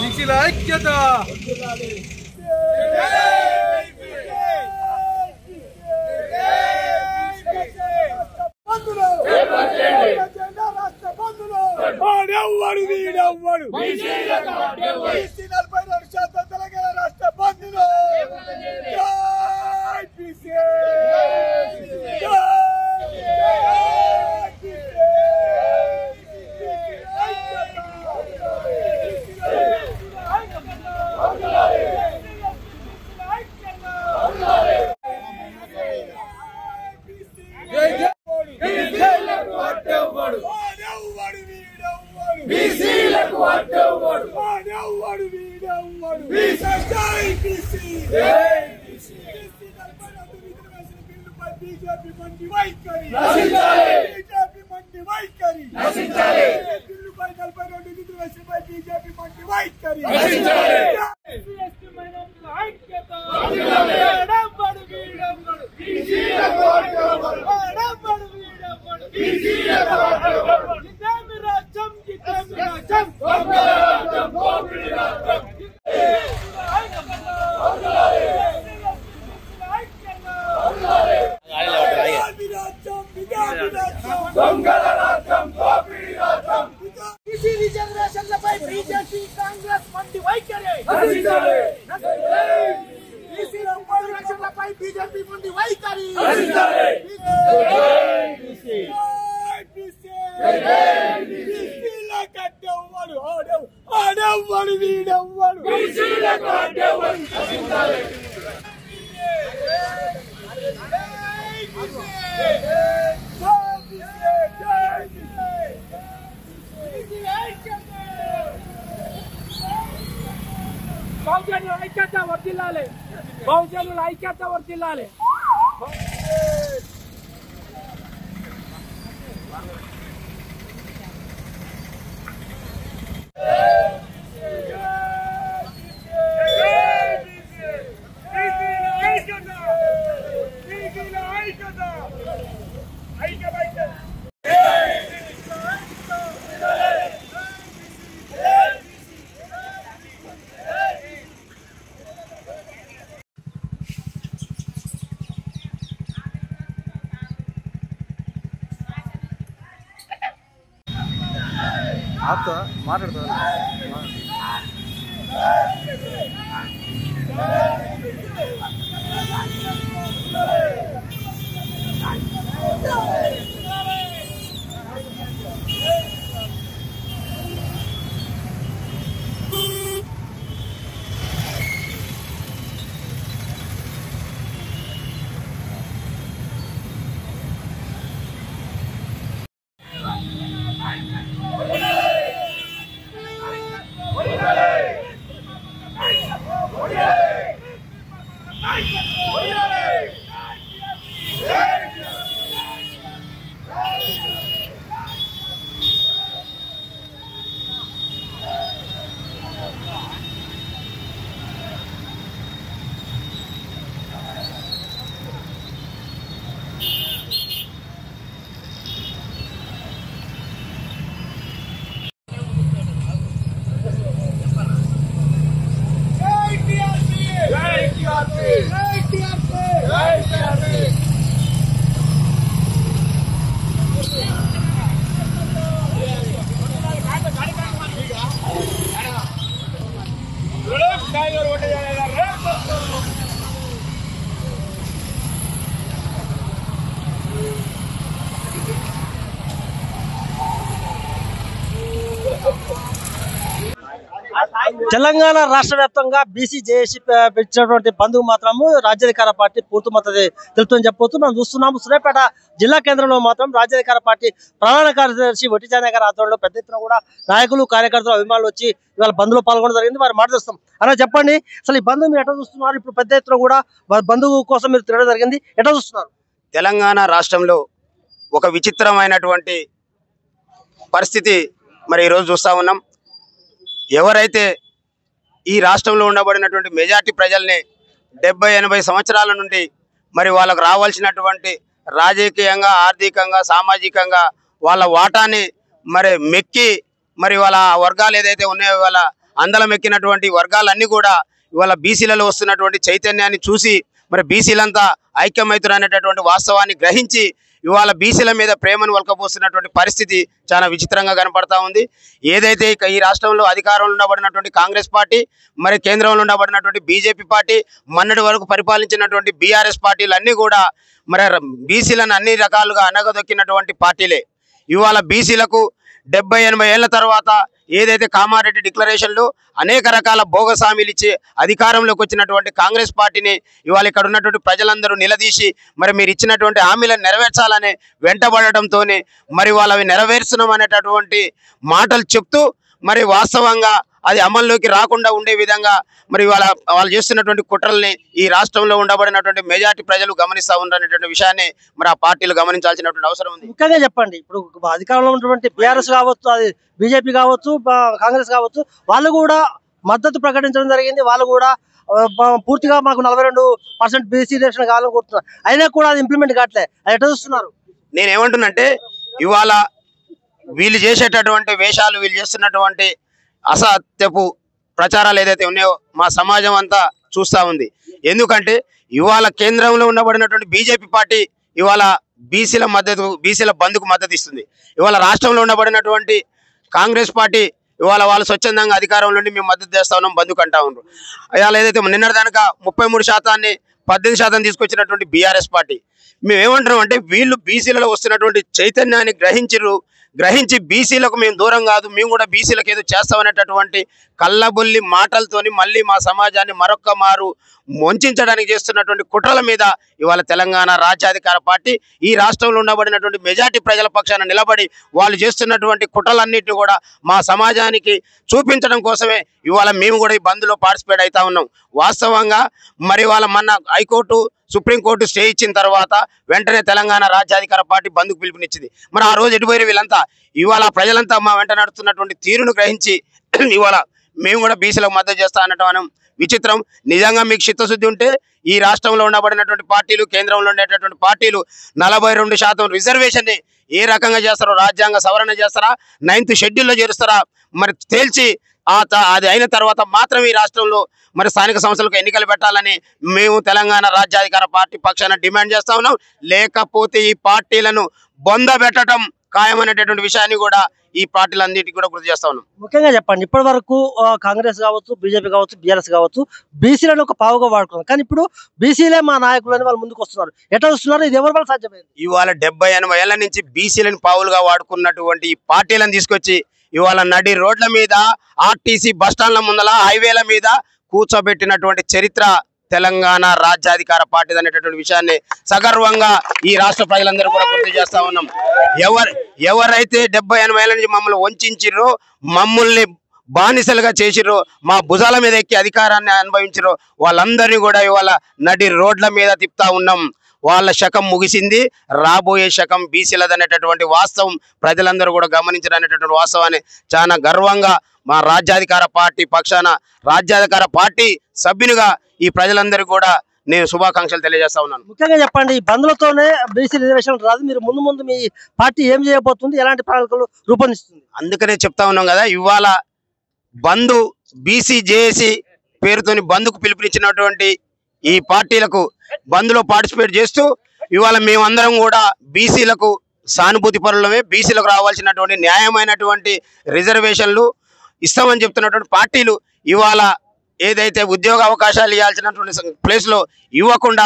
బీసీల ఐక్యత బహుజనుల ఐక్యత వర్ధిల్లాలి. आपका माట్లాడతారు తెలంగాణ రాష్ట్ర వ్యాప్తంగా బీసీ జేఏసీ పెట్టినటువంటి బంధువు మాత్రము రాజ్యాధికార పార్టీ పూర్తి మద్దతు తెలుపుతుందని చెప్పవచ్చు. మనం చూస్తున్నాము సూర్యాపేట జిల్లా కేంద్రంలో మాత్రం రాజ్యాధికార పార్టీ ప్రధాన కార్యదర్శి వటిజానయ్య గారి ఆధ్వర్యంలో పెద్ద ఎత్తున కూడా నాయకులు కార్యకర్తలు అభిమానులు వచ్చి ఇవాళ బంధువులు పాల్గొనడం జరిగింది. వారు మాట్లాడుస్తాం. అలా చెప్పండి, అసలు ఈ బంధువు మీరు ఎట్లా చూస్తున్నారు? ఇప్పుడు పెద్ద ఎత్తున కూడా బంధువు కోసం మీరు తిరగడం జరిగింది, ఎట్లా చూస్తున్నారు? తెలంగాణ రాష్ట్రంలో ఒక విచిత్రమైనటువంటి పరిస్థితి మరి ఈరోజు చూస్తూ ఉన్నాం. ఎవరైతే ఈ రాష్ట్రంలో ఉండబడినటువంటి మెజార్టీ ప్రజల్ని 70-80 సంవత్సరాల నుండి మరి వాళ్ళకు రావాల్సినటువంటి రాజకీయంగా, ఆర్థికంగా, సామాజికంగా వాళ్ళ వాటాని మరి మెక్కి మరి వాళ్ళ వర్గాలు ఏదైతే ఉన్నాయో వాళ్ళ అందలం ఎక్కినటువంటి వర్గాలన్నీ కూడా ఇవాళ బీసీలలో వస్తున్నటువంటి చైతన్యాన్ని చూసి మరి బీసీలంతా ఐక్యమవుతున్నారు అనేటటువంటి వాస్తవాన్ని గ్రహించి ఇవాళ బీసీల మీద ప్రేమను వలకపోస్తున్నటువంటి పరిస్థితి చాలా విచిత్రంగా కనపడతా ఉంది. ఏదైతే ఈ రాష్ట్రంలో అధికారంలో ఉండబడినటువంటి కాంగ్రెస్ పార్టీ, మరి కేంద్రంలో ఉండబడినటువంటి బీజేపీ పార్టీ, మొన్నటి వరకు పరిపాలించినటువంటి బీఆర్ఎస్ పార్టీలు అన్నీ కూడా మరి బీసీలను అన్ని రకాలుగా అనగదొక్కినటువంటి పార్టీలే. ఇవాళ బీసీలకు 70-80 ఏళ్ల తర్వాత ఏదైతే కామారెడ్డి డిక్లరేషన్లో అనేక రకాల భోగస్వామిలు ఇచ్చి అధికారంలోకి వచ్చినటువంటి కాంగ్రెస్ పార్టీని ఇవాళ ఇక్కడ ఉన్నటువంటి ప్రజలందరూ నిలదీసి మరి మీరు ఇచ్చినటువంటి హామీలను నెరవేర్చాలని వెంటబడటంతోనే మరి వాళ్ళవి నెరవేర్చున్నాం అనేటటువంటి మాటలు చెప్తూ మరి వాస్తవంగా అది అమల్లోకి రాకుండా ఉండే విధంగా మరి వాళ్ళు చేస్తున్నటువంటి కుట్రల్ని ఈ రాష్ట్రంలో ఉండబడినటువంటి మెజార్టీ ప్రజలు గమనిస్తూ ఉన్నారనేటువంటి విషయాన్ని మరి ఆ పార్టీలు గమనించాల్సినటువంటి అవసరం ఉంది. ముఖ్యంగా చెప్పండి, ఇప్పుడు అధికారంలో ఉన్నటువంటి బీఆర్ఎస్ కావచ్చు, అది బీజేపీ కావచ్చు, కాంగ్రెస్ కావచ్చు, వాళ్ళు కూడా మద్దతు ప్రకటించడం జరిగింది. వాళ్ళు కూడా పూర్తిగా మాకు 42% బీసీ రిజర్వేషన్ కావాలని కోరుతున్నారు. అయినా కూడా అది ఇంప్లిమెంట్ కావట్లే. అది ఎట్లా చూస్తున్నారు? నేనేమంటున్నంటే ఇవాళ వీళ్ళు చేసేటటువంటి వేషాలు, వీళ్ళు చేస్తున్నటువంటి అసత్యపు ప్రచారాలు ఏదైతే ఉన్నాయో మా సమాజం అంతా చూస్తూ ఉంది. ఎందుకంటే ఇవాళ కేంద్రంలో ఉండబడినటువంటి బీజేపీ పార్టీ ఇవాళ బీసీల బంద్కు మద్దతు ఇస్తుంది. ఇవాళ రాష్ట్రంలో ఉండబడినటువంటి కాంగ్రెస్ పార్టీ ఇవాళ వాళ్ళు స్వచ్ఛందంగా అధికారంలో ఉండి మేము మద్దతు చేస్తా ఉన్నాం, బంధుకు అంటా ఉన్నారు. ఇవాళ ఏదైతే నిన్నటిదానిక 33% 18% తీసుకొచ్చినటువంటి బీఆర్ఎస్ పార్టీ మేమేమంటున్నాం అంటే వీళ్ళు బీసీలలో వస్తున్నటువంటి చైతన్యాన్ని గ్రహించి బీసీలకు మేము దూరం కాదు, మేము కూడా బీసీలకు ఏదో చేస్తామనేటటువంటి కళ్ళబుల్లి మాటలతోని మళ్ళీ మా సమాజాన్ని మరొక్క మారు వంచడానికి చేస్తున్నటువంటి కుట్రల మీద ఇవాళ తెలంగాణ రాజ్యాధికార పార్టీ ఈ రాష్ట్రంలో ఉండబడినటువంటి మెజార్టీ ప్రజల పక్షాన నిలబడి వాళ్ళు చేస్తున్నటువంటి కుట్రలన్నింటినీ కూడా మా సమాజానికి చూపించడం కోసమే ఇవాళ మేము కూడా ఈ బంద్లో పార్టిసిపేట్ అవుతా ఉన్నాం. వాస్తవంగా మరి వాళ్ళ మొన్న హైకోర్టు సుప్రీంకోర్టు స్టే ఇచ్చిన తర్వాత వెంటనే తెలంగాణ రాజ్యాధికార పార్టీ బంద్కు పిలుపునిచ్చింది. మరి ఆ రోజు ఎటుపోయిన వీళ్ళంతా ఇవాళ ప్రజలంతా మా వెంట నడుస్తున్నటువంటి తీరును గ్రహించి ఇవాళ మేము కూడా బీసీలకు మద్దతు చేస్తా అనటం విచిత్రం. నిజంగా మీకు చిత్తశుద్ధి ఉంటే ఈ రాష్ట్రంలో ఉండబడినటువంటి పార్టీలు, కేంద్రంలో ఉండేటటువంటి పార్టీలు 42% రిజర్వేషన్ని ఏ రకంగా చేస్తారో, రాజ్యాంగ సవరణ చేస్తారా, 9th షెడ్యూల్లో చేరుస్తారా మరి తేల్చి అది అయిన తర్వాత మాత్రం ఈ రాష్ట్రంలో మరి స్థానిక సంస్థలకు ఎన్నికలు పెట్టాలని మేము తెలంగాణ రాజ్యాధికార పార్టీ పక్షాన డిమాండ్ చేస్తా ఉన్నాం. లేకపోతే ఈ పార్టీలను బొందబెట్టడం ఖాయమనేటటువంటి విషయాన్ని కూడా ఈ పార్టీలన్నిటికీ కూడా గుర్తు చేస్తా ఉన్నాం. ముఖ్యంగా చెప్పండి, ఇప్పటి వరకు కాంగ్రెస్ కావచ్చు, బీజేపీ కావచ్చు, బీఆర్ఎస్ కావచ్చు బీసీలను ఒక పావుగా వాడుకున్నారు. కానీ ఇప్పుడు బీసీలే మా నాయకులు అని వాళ్ళు ముందుకు వస్తున్నారు. ఎట్లా వస్తున్నారు? ఇది ఎవరి వల్ల సాధ్యమైంది? ఇవాళ 70-80 ఏళ్ల నుంచి బీసీలను పావులుగా వాడుకున్నటువంటి ఈ పార్టీలను తీసుకొచ్చి ఇవాళ నడి రోడ్ల మీద, ఆర్టీసీ బస్టాండ్ల ముందల, హైవేల మీద కూర్చోబెట్టినటువంటి చరిత్ర తెలంగాణ రాజ్యాధికార పార్టీ అనేటటువంటి విషయాన్ని సగర్వంగా ఈ రాష్ట్ర ప్రజలందరూ కూడా గుర్తు చేస్తా ఉన్నాం. ఎవరైతే 70-80 ఏళ్ళ నుంచి మమ్మల్ని వంచిరో, మమ్మల్ని బానిసలుగా చేసిరో, మా భుజాల మీద ఎక్కి అధికారాన్ని అనుభవించిరో వాళ్ళందరినీ కూడా ఇవాళ నడి రోడ్ల మీద తిప్పుతా ఉన్నాం. వాళ్ళ శకం ముగిసింది, రాబోయే శకం బీసీలదనేటటువంటి వాస్తవం ప్రజలందరూ కూడా గమనించారనేటటువంటి వాస్తవాన్ని చాలా గర్వంగా మా రాజ్యాధికార పార్టీ పక్షాన, రాజ్యాధికార పార్టీ సభ్యునిగా ఈ ప్రజలందరికీ కూడా నేను శుభాకాంక్షలు తెలియజేస్తా ఉన్నాను. ముఖ్యంగా చెప్పండి, ఈ బంద్లతోనే బీసీ రిజర్వేషన్ రాదు. మీరు ముందు మీ పార్టీ ఏం చేయబోతుంది, ఎలాంటి ప్రణాళికలు రూపొందిస్తుంది? అందుకనే చెప్తా ఉన్నాం కదా, ఇవాళ బంధు బీసీ జేఏసీ పేరుతోని బంధుకు పిలుపునిచ్చినటువంటి ఈ పార్టీలకు బంద్లో పార్టిసిపేట్ చేస్తూ ఇవాళ మేమందరం కూడా బీసీలకు సానుభూతి పరులమే, బీసీలకు రావాల్సినటువంటి న్యాయమైనటువంటి రిజర్వేషన్లు ఇస్తామని చెప్తున్నటువంటి పార్టీలు ఇవాళ ఏదైతే ఉద్యోగ అవకాశాలు ఇవ్వాల్సినటువంటి ప్లేస్లో ఇవ్వకుండా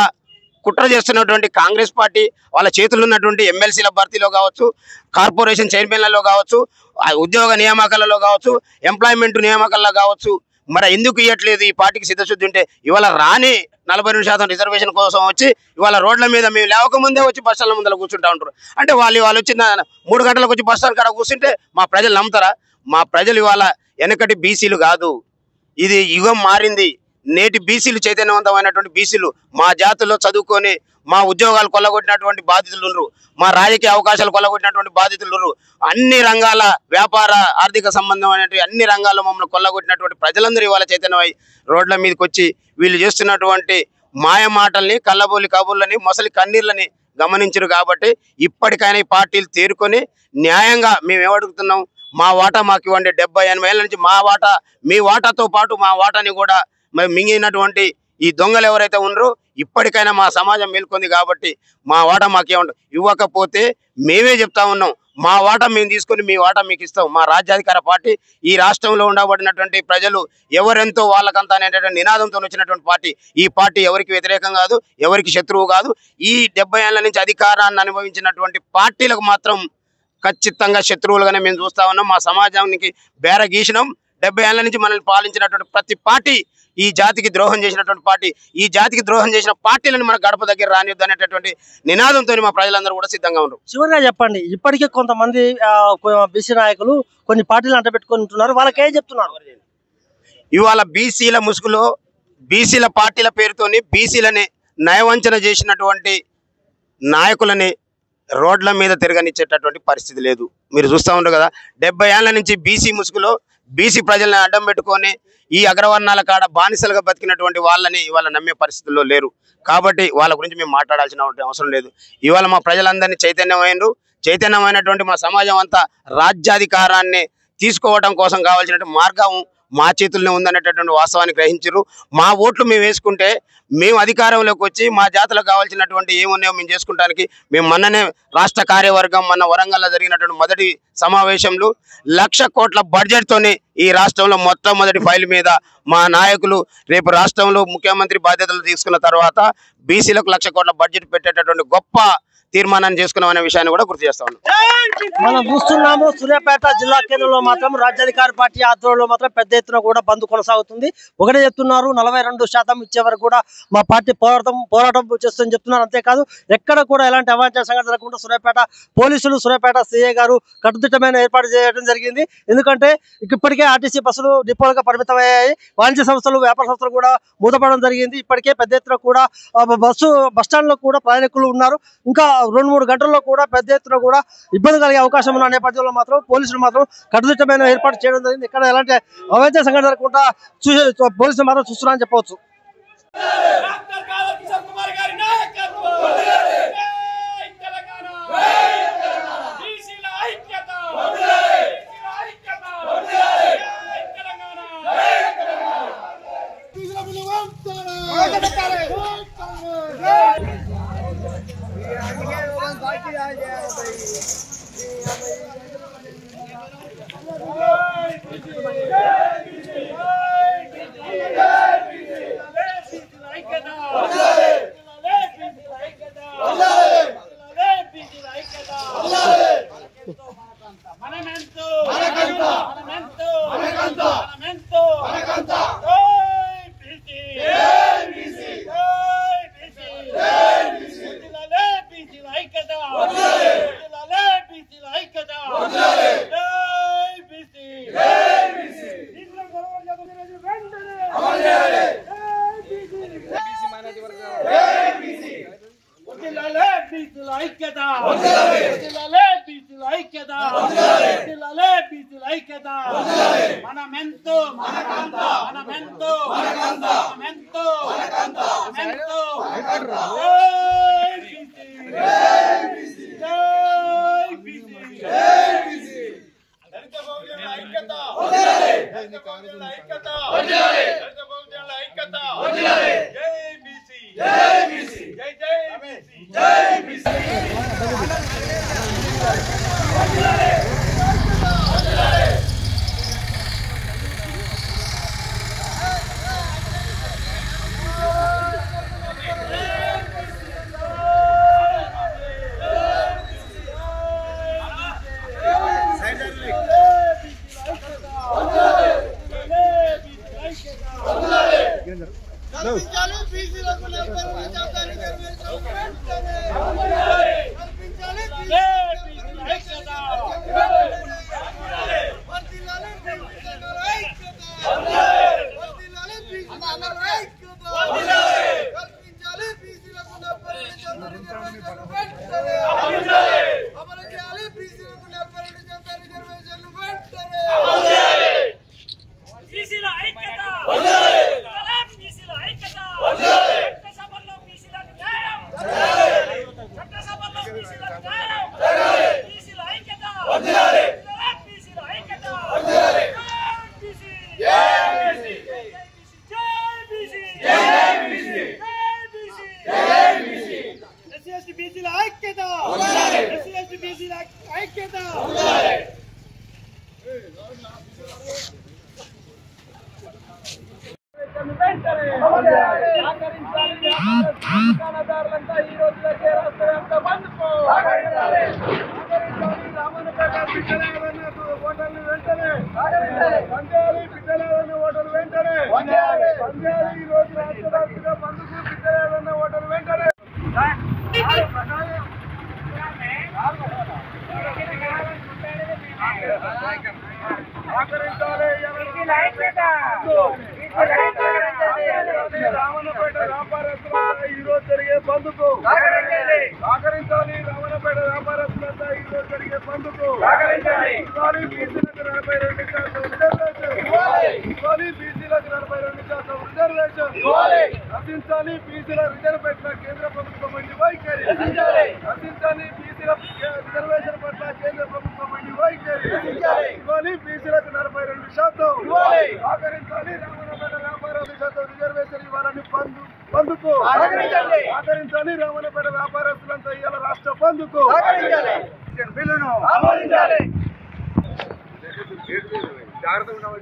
కుట్ర చేస్తున్నటువంటి కాంగ్రెస్ పార్టీ వాళ్ళ చేతుల్లో ఉన్నటువంటి ఎమ్మెల్సీల భర్తీలో కావచ్చు, కార్పొరేషన్ చైర్మన్లలో కావచ్చు, ఉద్యోగ నియామకాలలో కావచ్చు, ఎంప్లాయ్మెంట్ నియామకాలలో కావచ్చు, మరి ఎందుకు ఇవ్వట్లేదు? ఈ పార్టీకి సిద్ధశుద్ధి ఉంటే ఇవాళ రాని 42% రిజర్వేషన్ కోసం వచ్చి ఇవాళ రోడ్ల మీద మేము లేవకముందే వచ్చి బస్ స్టాండ్ల ముందర కూర్చుంటా ఉంటారు. అంటే వాళ్ళు వచ్చిన 3 గంటలకు వచ్చి బస్ స్టాండ్ కాడ కూర్చుంటే మా ప్రజలు నమ్ముతారా? మా ప్రజలు ఇవాళ వెనకటి బీసీలు కాదు, ఇది యుగం మారింది. నేటి బీసీలు చైతన్యవంతమైనటువంటి బీసీలు మా జాతుల్లో చదువుకొని మా ఉద్యోగాలు కొల్లగొట్టినటువంటి బాధితులు ఉన్నారు, మా రాజకీయ అవకాశాలు కొల్లగొట్టినటువంటి బాధితులు ఉన్నారు. అన్ని రంగాల వ్యాపార ఆర్థిక సంబంధమైనటువంటి అన్ని రంగాల్లో మమ్మల్ని కొల్లగొట్టినటువంటి ప్రజలందరూ ఇవాళ చైతన్యమై రోడ్ల మీదకి వచ్చి వీళ్ళు చేస్తున్నటువంటి మాయ మాటల్ని, కళ్ళబోలి కబుర్లని, మొసలి కన్నీర్లని గమనించరు. కాబట్టి ఇప్పటికైనా ఈ పార్టీలు తేరుకొని న్యాయంగా మేము ఏమడుగుతున్నాం, మా వాటా మాకు ఇవ్వండి, 70-80 ఏళ్ళ నుంచి మా వాటా మీ వాటాతో పాటు మా వాటాని కూడా మరి మింగినటువంటి ఈ దొంగలు ఎవరైతే ఉన్నారో ఇప్పటికైనా మా సమాజం మేల్కొంది కాబట్టి మా వాటా మాకేమంట ఇవ్వకపోతే మేమే చెప్తా ఉన్నాం, మా వాటా మేము తీసుకొని మీ వాటా మీకు ఇస్తాం. మా రాజ్యాధికార పార్టీ ఈ రాష్ట్రంలో ఉండబడినటువంటి ప్రజలు ఎవరెంతో వాళ్ళకంతా అనేటటువంటి నినాదంతో వచ్చినటువంటి పార్టీ. ఈ పార్టీ ఎవరికి వ్యతిరేకం కాదు, ఎవరికి శత్రువు కాదు. ఈ 70 ఏళ్ల నుంచి అధికారాన్ని అనుభవించినటువంటి పార్టీలకు మాత్రం ఖచ్చితంగా శత్రువులుగానే మేము చూస్తా ఉన్నాం. మా సమాజానికి బేర గీసినాం. 70 ఏళ్ల నుంచి మనల్ని పాలించినటువంటి ప్రతి పార్టీ ఈ జాతికి ద్రోహం చేసినటువంటి పార్టీ, ఈ జాతికి ద్రోహం చేసిన పార్టీలను మన గడప దగ్గర రానివద్దు అనేటటువంటి నినాదంతో మా ప్రజలందరూ కూడా సిద్ధంగా ఉన్నారు. చివరిగా చెప్పండి, ఇప్పటికే కొంతమంది బీసీ నాయకులు కొన్ని పార్టీలు అంటబెట్టుకొని ఉంటున్నారు, వాళ్ళకి ఏం చెప్తున్నారు? ఇవాళ బీసీల ముసుగులో బీసీల పార్టీల పేరుతోని బీసీలని నయవంచన చేసినటువంటి నాయకులని రోడ్ల మీద తిరగనిచ్చేటటువంటి పరిస్థితి లేదు. మీరు చూస్తూ ఉంటారు కదా, 70 ఏళ్ల నుంచి బీసీ ముసుగులో బీసీ ప్రజలను అడ్డం పెట్టుకొని ఈ అగ్రవర్ణాల కాడ బానిసలుగా బతికినటువంటి వాళ్ళని ఇవాళ నమ్మే పరిస్థితుల్లో లేరు. కాబట్టి వాళ్ళ గురించి మేము మాట్లాడాల్సిన అవసరం లేదు. ఇవాళ మా ప్రజలందరినీ చైతన్యమైనటువంటి మా సమాజం అంతా రాజ్యాధికారాన్ని తీసుకోవడం కోసం కావాల్సినటువంటి మార్గం మా చేతుల్లోనే ఉందనేటటువంటి వాస్తవాన్ని గ్రహించారు. మా ఓట్లు మేము వేసుకుంటే మేము అధికారంలోకి వచ్చి మా జాతులకు కావాల్సినటువంటి ఏమున్నాయో మేము చేసుకుంటానికి మేము మొన్ననే రాష్ట్ర కార్యవర్గం మన వరంగల్లో జరిగినటువంటి మొదటి సమావేశంలో 1,00,000 కోట్ల బడ్జెట్తోని ఈ రాష్ట్రంలో మొట్టమొదటి ఫైల్ మీద మా నాయకులు రేపు రాష్ట్రంలో ముఖ్యమంత్రి బాధ్యతలు తీసుకున్న తర్వాత బీసీలకు 1,00,000 కోట్ల బడ్జెట్ పెట్టేటటువంటి గొప్ప తీర్మానాన్ని చేసుకున్నాం అనే విషయాన్ని కూడా గుర్తు చేస్తా ఉన్నాం. మనం చూస్తున్నాము సూర్యాపేట జిల్లా కేంద్రంలో మాత్రం రాజ్యాధికార పార్టీ ఆధ్వర్యంలో మాత్రం పెద్ద ఎత్తున కూడా బంద్ కొనసాగుతుంది. ఒకటే చెప్తున్నారు, 42% ఇచ్చే వరకు కూడా మా పార్టీ పోరాటం చేస్తుందని చెప్తున్నారు. అంతేకాదు ఎక్కడ కూడా ఎలాంటి అవాంఛనీయ సంఘటన జరగకుండా సూర్యాపేట పోలీసులు, సూర్యాపేట సిఐ గారు కట్టుదిట్టమైన ఏర్పాటు చేయడం జరిగింది. ఎందుకంటే ఇప్పటికే ఆర్టీసీ బస్సులు డిపోలుగా పరిమితమయ్యాయి, వాణిజ్య సంస్థలు, వ్యాపార సంస్థలు కూడా మూతపడడం జరిగింది. ఇప్పటికే పెద్ద ఎత్తున కూడా బస్టాండ్ లో కూడా ప్రయాణికులు ఉన్నారు. ఇంకా 2-3 గంటల్లో కూడా పెద్ద ఎత్తున కూడా ఇబ్బంది కలిగే అవకాశం ఉన్న నేపథ్యంలో మాత్రం పోలీసులు మాత్రం కట్టుదిట్టమైన ఏర్పాటు చేయడం జరిగింది. ఇక్కడ ఎలాంటి అవాంఛనీయ సంఘటన జరగకుండా పోలీసులు మాత్రం చూస్తున్నారని చెప్పవచ్చు. చట్టసభలో దుకాణదారులంతా ఈ రోజు రాష్ట్ర వ్యాప్త బంద్కు రామన్నపేట బిడ్డలేదన్న ఓటర్లు వెంటనే పంజాలి బిడ్డలేదన్న ఓటర్లు వెంటనే పంజాలి ఈ రోజు రాష్ట్ర వ్యాప్తంగా బంద్కు బిడ్డలేదన్న ఓటర్లు వెంటనే రామన్నపేట వ్యాపారస్తులంతా ఈ రోజు జరిగే బంద్కు సహకరించాలి. రామన్నపేట వ్యాపారస్తులంతా ఈ రోజు జరిగే బంద్కు బీసీలకు 42% రిజర్వేషన్ రచించాలి. బీసీల రిజర్వ్ పట్ల కేంద్ర ప్రభుత్వం మంచి వైఖరి రచించాలి. బీసీల రిజర్వేషన్ పట్ల కేంద్ర ప్రభుత్వం మంచి వైఖరి ఇవ్వాలి. బీసీలకు 42% సహకరించాలి. రామన్నపేట వ్యాపారస్తుల రిజర్వేషన్ ఇవ్వాలని బంద్కు సహకరించాలి. రామన్నపేట వ్యాపారస్తులంతా ఇవాళ రాష్ట్ర బంద్కు బిల్లును ఆమోదించాలి. జాగ్రత్తగా ఉండవండి.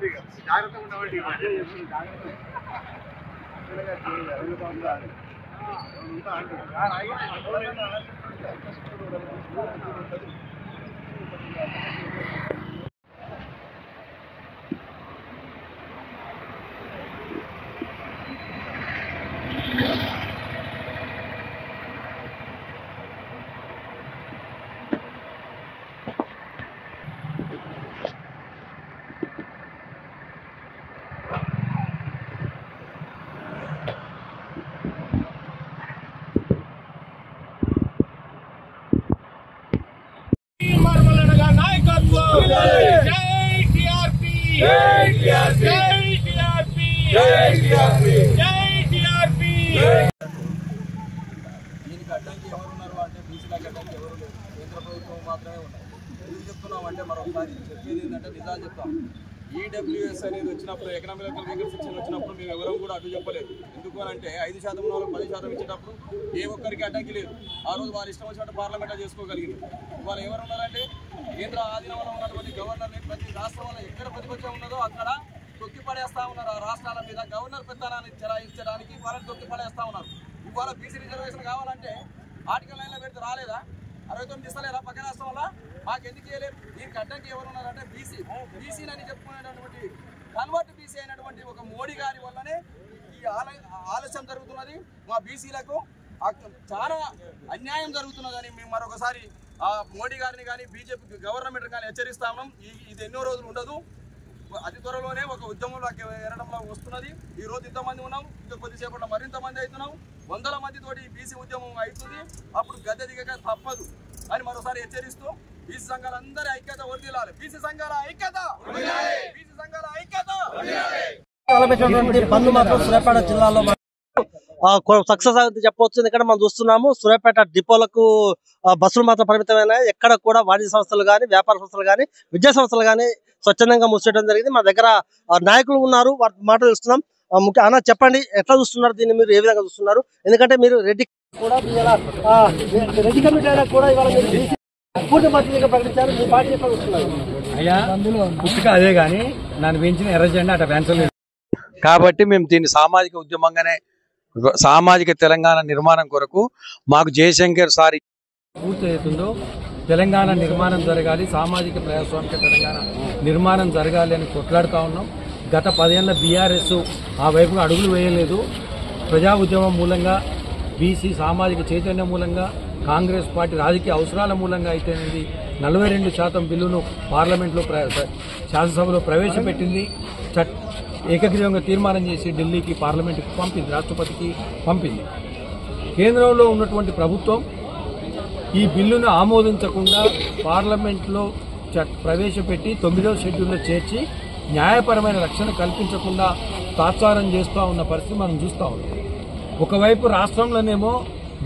దీనికి అడ్డంకి ఎవరున్నారు అంటే బీసీలకు అడ్డంకి ఎవరు లేరు, కేంద్ర ప్రభుత్వం మాత్రమే ఉన్నాయి. ఎందుకు చెప్తున్నాం అంటే మరొకసారి చెప్పేది ఏంటంటే నిజాలు చెప్తాం. ఈడబ్ల్యూఎస్ అనేది వచ్చినప్పుడు ఎకనామిక్ వెహికల్ సెక్షన్ వచ్చినప్పుడు మేము ఎవరూ కూడా అడ్డు చెప్పలేదు. ఎందుకు అని అంటే 5% వాళ్ళకి 10% ఇచ్చేటప్పుడు ఏ ఒక్కరికి అడ్డంకి లేదు. ఆ రోజు వారు ఇష్టం వచ్చినట్టు పార్లమెంట్లో చేసుకోగలిగింది. ఇవాళ ఎవరున్నారంటే కేంద్ర ఆధీనంలో ఉన్నటువంటి గవర్నర్ని ప్రతి రాష్ట్రంలో ఎక్కడ ప్రతిపక్షం ఉన్నదో అక్కడ తొక్కి పడేస్తా ఉన్నారు. ఆ రాష్ట్రాల మీద గవర్నర్ పెత్తనాన్ని చెలాయించడానికి వాళ్ళని తొక్కి పడేస్తా ఉన్నారు. ఇవాళ బీసీ రిజర్వేషన్ కావాలంటే ఆర్టికల్ 9లో పెడితే రాలేదా? 69 ఇస్తలేరా పక్క రాష్ట్రం వల్ల? మాకు ఎందుకు చేయలేదు? దీనికి అడ్డంకి ఎవరున్నారంటే బీసీని చెప్పుకునేటటువంటి కన్వర్ట్ బీసీ అయినటువంటి ఒక మోడీ గారి వల్లనే ఈ ఆలస్యం జరుగుతున్నది. మా బీసీలకు చాలా అన్యాయం జరుగుతున్నదని మేము మరొకసారి మోడీ గారిని కానీ బీజేపీ గవర్నమెంట్ కానీ హెచ్చరిస్తా ఉన్నాం. ఇది ఎన్నో రోజులు ఉండదు. అతి త్వరలోనే ఒక ఉద్యమంలోకి ఏరడంలో వస్తున్నది. ఈ రోజు ఇంతమంది ఉన్నాం, ఇంకా కొద్దిసేపట్లో మరింత మంది అవుతున్నాం. 100ల మందితోటి బీసీ ఉద్యమం అవుతుంది. అప్పుడు గద్దె దిగక తప్పదు అని మరోసారి హెచ్చరిస్తూ బీసీ సంఘాలందరి ఐక్యత వర్ధిల్లాలి. బీసీ సంఘాల ఐక్యత, బీసీ సంఘాల ఐక్యత. బంద్ మాత్రం సూర్యాపేట జిల్లాలో సక్సెస్ అవుతుంది చెప్పవచ్చు. ఎందుకంటే మనం చూస్తున్నాము సూర్యాపేట డిపోలకు బస్సులు మాత్రం పరిమితమైన, ఎక్కడ కూడా వాణిజ్య సంస్థలు కానీ వ్యాపార సంస్థలు కానీ విద్యా సంస్థలు కానీ స్వచ్ఛందంగా మూసేయడం జరిగింది. మా దగ్గర నాయకులు ఉన్నారు, వారి మాట తెలుస్తున్నాం. అన్న చెప్పండి, ఎట్లా చూస్తున్నారు దీన్ని, మీరు ఏ విధంగా చూస్తున్నారు? ఎందుకంటే మీరు రెడ్డి కూడా రెడ్డి కమిటీ అయినా కూడా ఇవాళ పూర్తి మద్దతుగా ప్రకటించారు. మీ పార్టీ ఎట్లా చూస్తున్నారు? అయ్యా పుట్టుక అదే కానీ నన్ను పెంచిన ఎర్ర జెండా అట్లా పెంచలేదు కాబట్టి మేము దీన్ని సామాజిక ఉద్యమంగానే, సామాజిక తెలంగాణ నిర్మాణం కొరకు మాకు జయశంకర్ సార్ పూర్తి అవుతుందో తెలంగాణ నిర్మాణం జరగాలి, సామాజిక ప్రజాస్వామిక తెలంగాణ నిర్మాణం జరగాలి అని కొట్లాడుతూ ఉన్నాం. గత 10 ఏళ్ల బీఆర్ఎస్ ఆ వైపుగా అడుగులు వేయలేదు. ప్రజా ఉద్యమం మూలంగా, బీసీ సామాజిక చైతన్యం మూలంగా, కాంగ్రెస్ పార్టీ రాజకీయ అవసరాల మూలంగా అయితేనేది 42% బిల్లును పార్లమెంట్లో శాసనసభలో ప్రవేశపెట్టింది. ఏకగ్రీవంగా తీర్మానం చేసి ఢిల్లీకి పార్లమెంటుకి పంపింది, రాష్ట్రపతికి పంపింది. కేంద్రంలో ఉన్నటువంటి ప్రభుత్వం ఈ బిల్లును ఆమోదించకుండా పార్లమెంట్లో ప్రవేశపెట్టి 9వ షెడ్యూల్లో చేర్చి న్యాయపరమైన రక్షణ కల్పించకుండా తాత్సారం చేస్తూ ఉన్న పరిస్థితి మనం చూస్తూ ఉన్నాం. ఒకవైపు రాష్ట్రంలోనేమో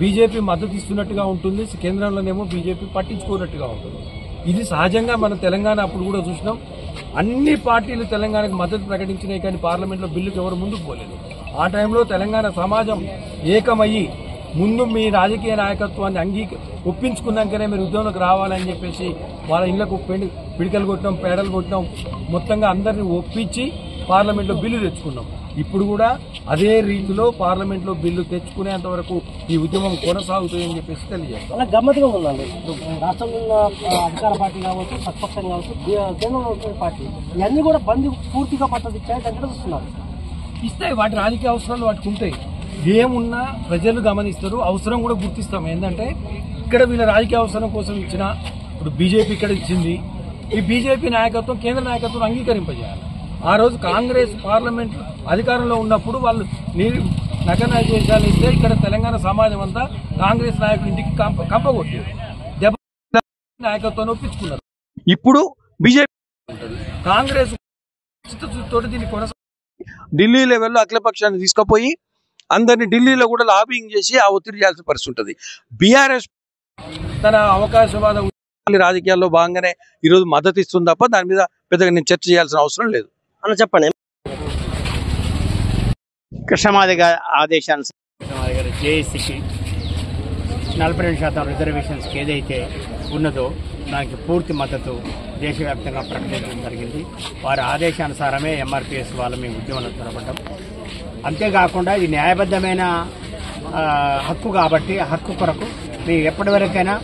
బీజేపీ మద్దతు ఇస్తున్నట్టుగా ఉంటుంది, కేంద్రంలోనేమో బీజేపీ పట్టించుకున్నట్టుగా ఉంటుంది. ఇది సహజంగా మనం తెలంగాణ అప్పుడు కూడా చూసినాం. అన్ని పార్టీలు తెలంగాణకు మద్దతు ప్రకటించినాయి కానీ పార్లమెంట్లో బిల్లుకు ఎవరు ముందుకు పోలేదు. ఆ టైంలో తెలంగాణ సమాజం ఏకమయ్యి ముందు మీ రాజకీయ నాయకత్వాన్ని ఒప్పించుకున్నాకనే మీరు ఉద్యమంలోకి రావాలని చెప్పేసి వాళ్ళ ఇళ్లకు పిడికలు కొట్టడం, పేడలు కొట్టడం, మొత్తంగా అందరినీ ఒప్పించి పార్లమెంట్లో బిల్లు తెచ్చుకున్నాం. ఇప్పుడు కూడా అదే రీతిలో పార్లమెంట్లో బిల్లు తెచ్చుకునేంత వరకు ఈ ఉద్యమం కొనసాగుతుందని చెప్పేసి తెలియజేస్తాం. అలా గమ్మత్తుగా ఉందండి. రాష్ట్రంలో ఉన్న అధికార పార్టీ కావచ్చు, ప్రతిపక్షం కావచ్చు, కేంద్రంలో ఉన్న పార్టీ ఇవన్నీ కూడా బంద్ పూర్తిగా పట్టదు ఇచ్చాయి దగ్గర చూస్తున్నారు. ఇస్తాయి, వాటి రాజకీయ అవసరాలు వాటికి ఉంటాయి. ఏమున్నా ప్రజలు గమనిస్తారు, అవసరం కూడా గుర్తిస్తాం. ఏంటంటే ఇక్కడ వీళ్ళ రాజకీయ అవసరం కోసం ఇచ్చిన, ఇప్పుడు బీజేపీ ఇక్కడ ఇచ్చింది, ఈ బీజేపీ నాయకత్వం కేంద్ర నాయకత్వం అంగీకరింపజేయాలి. ఆ రోజు కాంగ్రెస్ పార్లమెంట్ అధికారంలో ఉన్నప్పుడు వాళ్ళు నగరాలు ఇస్తే ఇక్కడ తెలంగాణ సమాజం అంతా కాంగ్రెస్ నాయకుల ఇంటికి కంపగొట్టారు, నాయకత్వాన్ని ఒప్పించుకున్నారు. ఇప్పుడు బీజేపీ కాంగ్రెస్ తోటి దీన్ని కొనసాగి ఢిల్లీ లెవెల్లో అఖిలపక్షాన్ని తీసుకుపోయి అందరినీ ఢిల్లీలో కూడా లాబింగ్ చేసి ఆ ఒత్తిడి చేయాల్సిన పరిస్థితి ఉంటుంది. బీఆర్ఎస్ తన అవకాశవాద రాజకీయాల్లో భాగంగానే ఈరోజు మద్దతు ఇస్తుంది తప్ప దాని మీద పెద్దగా నేను చర్చ చేయాల్సిన అవసరం లేదు. అలా చెప్పండి. కృష్ణమాది గారి ఆదేశానుసారం జేఏసీకి 42% రిజర్వేషన్స్కి ఏదైతే ఉన్నదో దానికి పూర్తి మద్దతు దేశవ్యాప్తంగా ప్రకటించడం జరిగింది. వారి ఆదేశానుసారమే ఎంఆర్పిఎస్ వాళ్ళు మేము ఉద్యమంలో త్వరపడ్డాం. అంతేకాకుండా ఇది న్యాయబద్ధమైన హక్కు కాబట్టి హక్కు కొరకు మేము ఎప్పటివరకైనా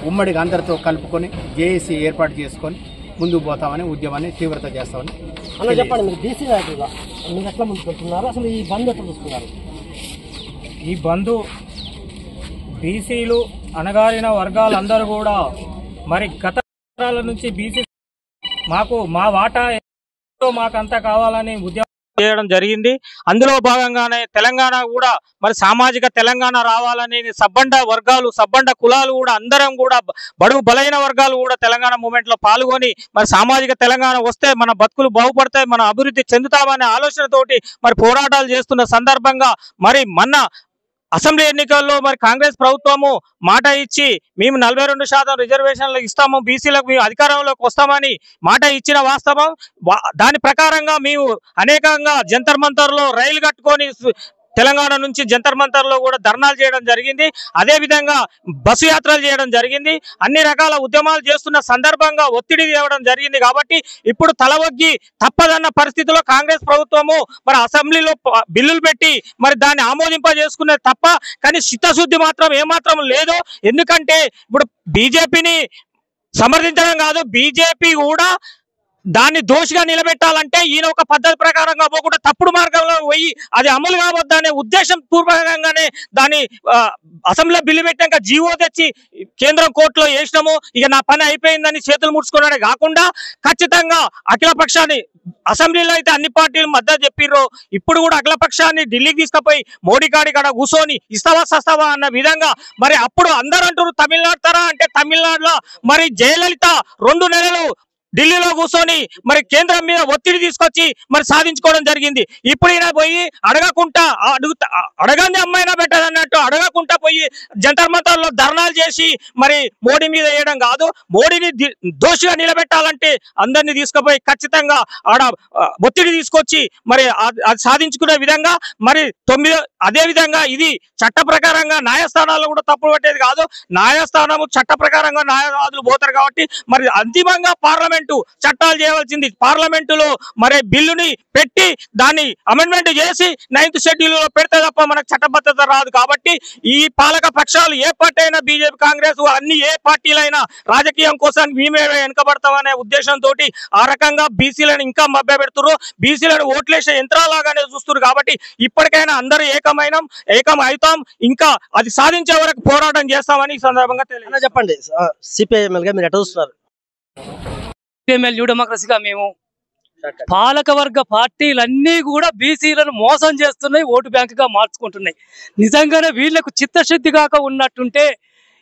ఉమ్మడిగా అందరితో కలుపుకొని జేఏసీ ఏర్పాటు చేసుకొని ముందుకు పోతామని ఉద్యమాన్ని తీవ్రత చేస్తామని. అలా చెప్పండి, మీరు బీసీ నాయకులుగా మీరు ఎట్లా ముందుకు వెళ్తున్నారు, అసలు ఈ బంద్ ఎట్లా చూస్తున్నారు? ఈ బంద్ బీసీలు అణగారిన వర్గాలందరూ కూడా మరి గత నుంచి బీసీ మాకు మా వాటా మాకంతా కావాలని ఉద్యమం చేయడం జరిగింది. అందులో భాగంగానే తెలంగాణ కూడా మరి సామాజిక తెలంగాణ రావాలని సబ్బండ వర్గాలు, సబ్బండ కులాలు కూడా అందరం కూడా బడుగు బలైన వర్గాలు కూడా తెలంగాణ మూవ్మెంట్ లో పాల్గొని మరి సామాజిక తెలంగాణ వస్తే మన బతుకులు బాగుపడతాయి, మన అభివృద్ధి చెందుతామనే ఆలోచనతోటి మరి పోరాటాలు చేస్తున్న సందర్భంగా మరి మొన్న అసెంబ్లీ ఎన్నికల్లో మరి కాంగ్రెస్ ప్రభుత్వము మాట ఇచ్చి మేము 42% రిజర్వేషన్లు ఇస్తాము, బీసీలకు మేము అధికారంలోకి వస్తామని మాట ఇచ్చిన వాస్తవం. దాని ప్రకారంగా మేము అనేకంగా జంతర్ మంతర్లో రైలు కట్టుకొని తెలంగాణ నుంచి జంతర్ మంతర్లో కూడా ధర్నాలు చేయడం జరిగింది. అదే విధంగా బస్సు యాత్రలు చేయడం జరిగింది. అన్ని రకాల ఉద్యమాలు చేస్తున్న సందర్భంగా ఒత్తిడి తేవడం జరిగింది. కాబట్టి ఇప్పుడు తలవగ్గి తప్పదన్న పరిస్థితిలో కాంగ్రెస్ ప్రభుత్వము మరి అసెంబ్లీలో బిల్లులు పెట్టి మరి దాన్ని ఆమోదింపజేసుకునేది తప్ప కానీ చిత్తశుద్ధి మాత్రం ఏమాత్రం లేదు. ఎందుకంటే ఇప్పుడు బీజేపీని సమర్థించడం కాదు, బీజేపీ కూడా దాన్ని దోషిగా నిలబెట్టాలంటే ఈయన ఒక పద్ధతి ప్రకారంగా పోకుండా తప్పుడు మార్గంలో పోయి అది అమలు కావద్దనే ఉద్దేశం పూర్వకంగానే దాన్ని అసెంబ్లీలో బిల్లు పెట్టాక జీవో తెచ్చి కేంద్రం కోర్టులో వేసినాము, ఇక నా పని అయిపోయిందని చేతులు ముడుచుకున్నాడే కాకుండా ఖచ్చితంగా అఖిలపక్షాన్ని అసెంబ్లీలో అయితే అన్ని పార్టీలు మద్దతు చెప్పిర్రో ఇప్పుడు కూడా అఖిలపక్షాన్ని ఢిల్లీకి తీసుకుపోయి మోడీ కాడి కాడ కూర్చొని ఇస్తావా సస్తావా అన్న విధంగా మరి అప్పుడు అందరూ అంటారు తమిళనాడు తరా అంటే తమిళనాడులో మరి జయలలిత 2 నెలలు ఢిల్లీలో కూర్చొని మరి కేంద్రం మీద ఒత్తిడి తీసుకొచ్చి మరి సాధించుకోవడం జరిగింది. ఇప్పుడు ఈయన పోయి అడగకుండా అడగంది అమ్మాయినా బెటర్ అన్నట్టు అడగకుండా పోయి జంతర్ మంతర్లో ధర్నాలు చేసి మరి మోడీ మీద వేయడం కాదు. మోడీని దోషిగా నిలబెట్టాలంటే అందరినీ తీసుకుపోయి ఖచ్చితంగా ఆడ ఒత్తిడి తీసుకొచ్చి మరి అది సాధించుకునే విధంగా మరి 9 అదే విధంగా ఇది చట్ట ప్రకారంగా న్యాయస్థానాల్లో కూడా తప్పు పట్టేది కాదు. న్యాయస్థానము చట్ట ప్రకారంగా న్యాయవాదులు పోతారు కాబట్టి మరి అంతిమంగా పార్లమెంటు చట్టాలు చేయవలసింది పార్లమెంటులో మరి బిల్లుని పెట్టి దాన్ని అమెండ్మెంట్ చేసి 9th షెడ్యూల్లో పెడితే తప్ప మనకు చట్టబద్ధత రాదు. కాబట్టి ఈ పాలక పక్షాలు ఏ పార్టీ అయినా బీజేపీ కాంగ్రెస్ అన్ని ఏ పార్టీలైనా రాజకీయం కోసం మేమే వెనుకబడతామనే ఉద్దేశంతో ఆ రకంగా బీసీలను ఇంకా మభ్య పెడుతున్నారు, బీసీలను ఓట్లేసే యంత్రాలాగానే చూస్తున్నారు. కాబట్టి ఇప్పటికైనా అందరూ ఏకం అవుతాం, ఇంకా అది సాధించే వరకు పోరాటం చేస్తామని ఈ సందర్భంగా తెలియదు. చెప్పండి, సిపిఐఎంఎల్ గా మీరు ఎట్లా చూస్తున్నారు? న్యూ డెమోక్రసీగా మేము పాలకవర్గ పార్టీలన్నీ కూడా బీసీలను మోసం చేస్తున్నాయి, ఓటు బ్యాంకుగా మార్చుకుంటున్నాయి. నిజంగానే వీళ్లకు చిత్తశుద్ధి కాక ఉన్నట్టుంటే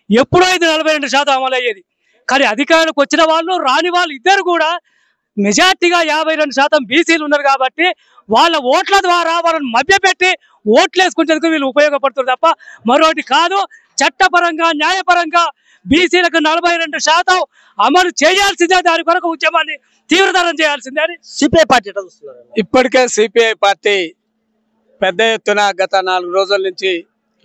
ఎప్పుడో ఇది 42% అమలు అయ్యేది. కానీ అధికారానికి వచ్చిన వాళ్ళు రాని వాళ్ళు ఇద్దరు కూడా మెజార్టీగా 52% బీసీలు ఉన్నారు. కాబట్టి వాళ్ళ ఓట్ల ద్వారా వాళ్ళని మభ్యపెట్టి ఓట్లు వేసుకునేందుకు వీళ్ళు ఉపయోగపడుతున్నారు తప్ప మరొకటి కాదు. చట్టపరంగా న్యాయపరంగా బీసీలకు 42% అమలు చేయాల్సిందే, దాని కొరకు ఉద్యమాన్ని తీవ్రతరం చేయాల్సిందే అని సిపిఐ పార్టీ ఎట్లా చూస్తున్నారు? ఇప్పటికే సిపిఐ పార్టీ పెద్ద ఎత్తున గత 4 రోజుల నుంచి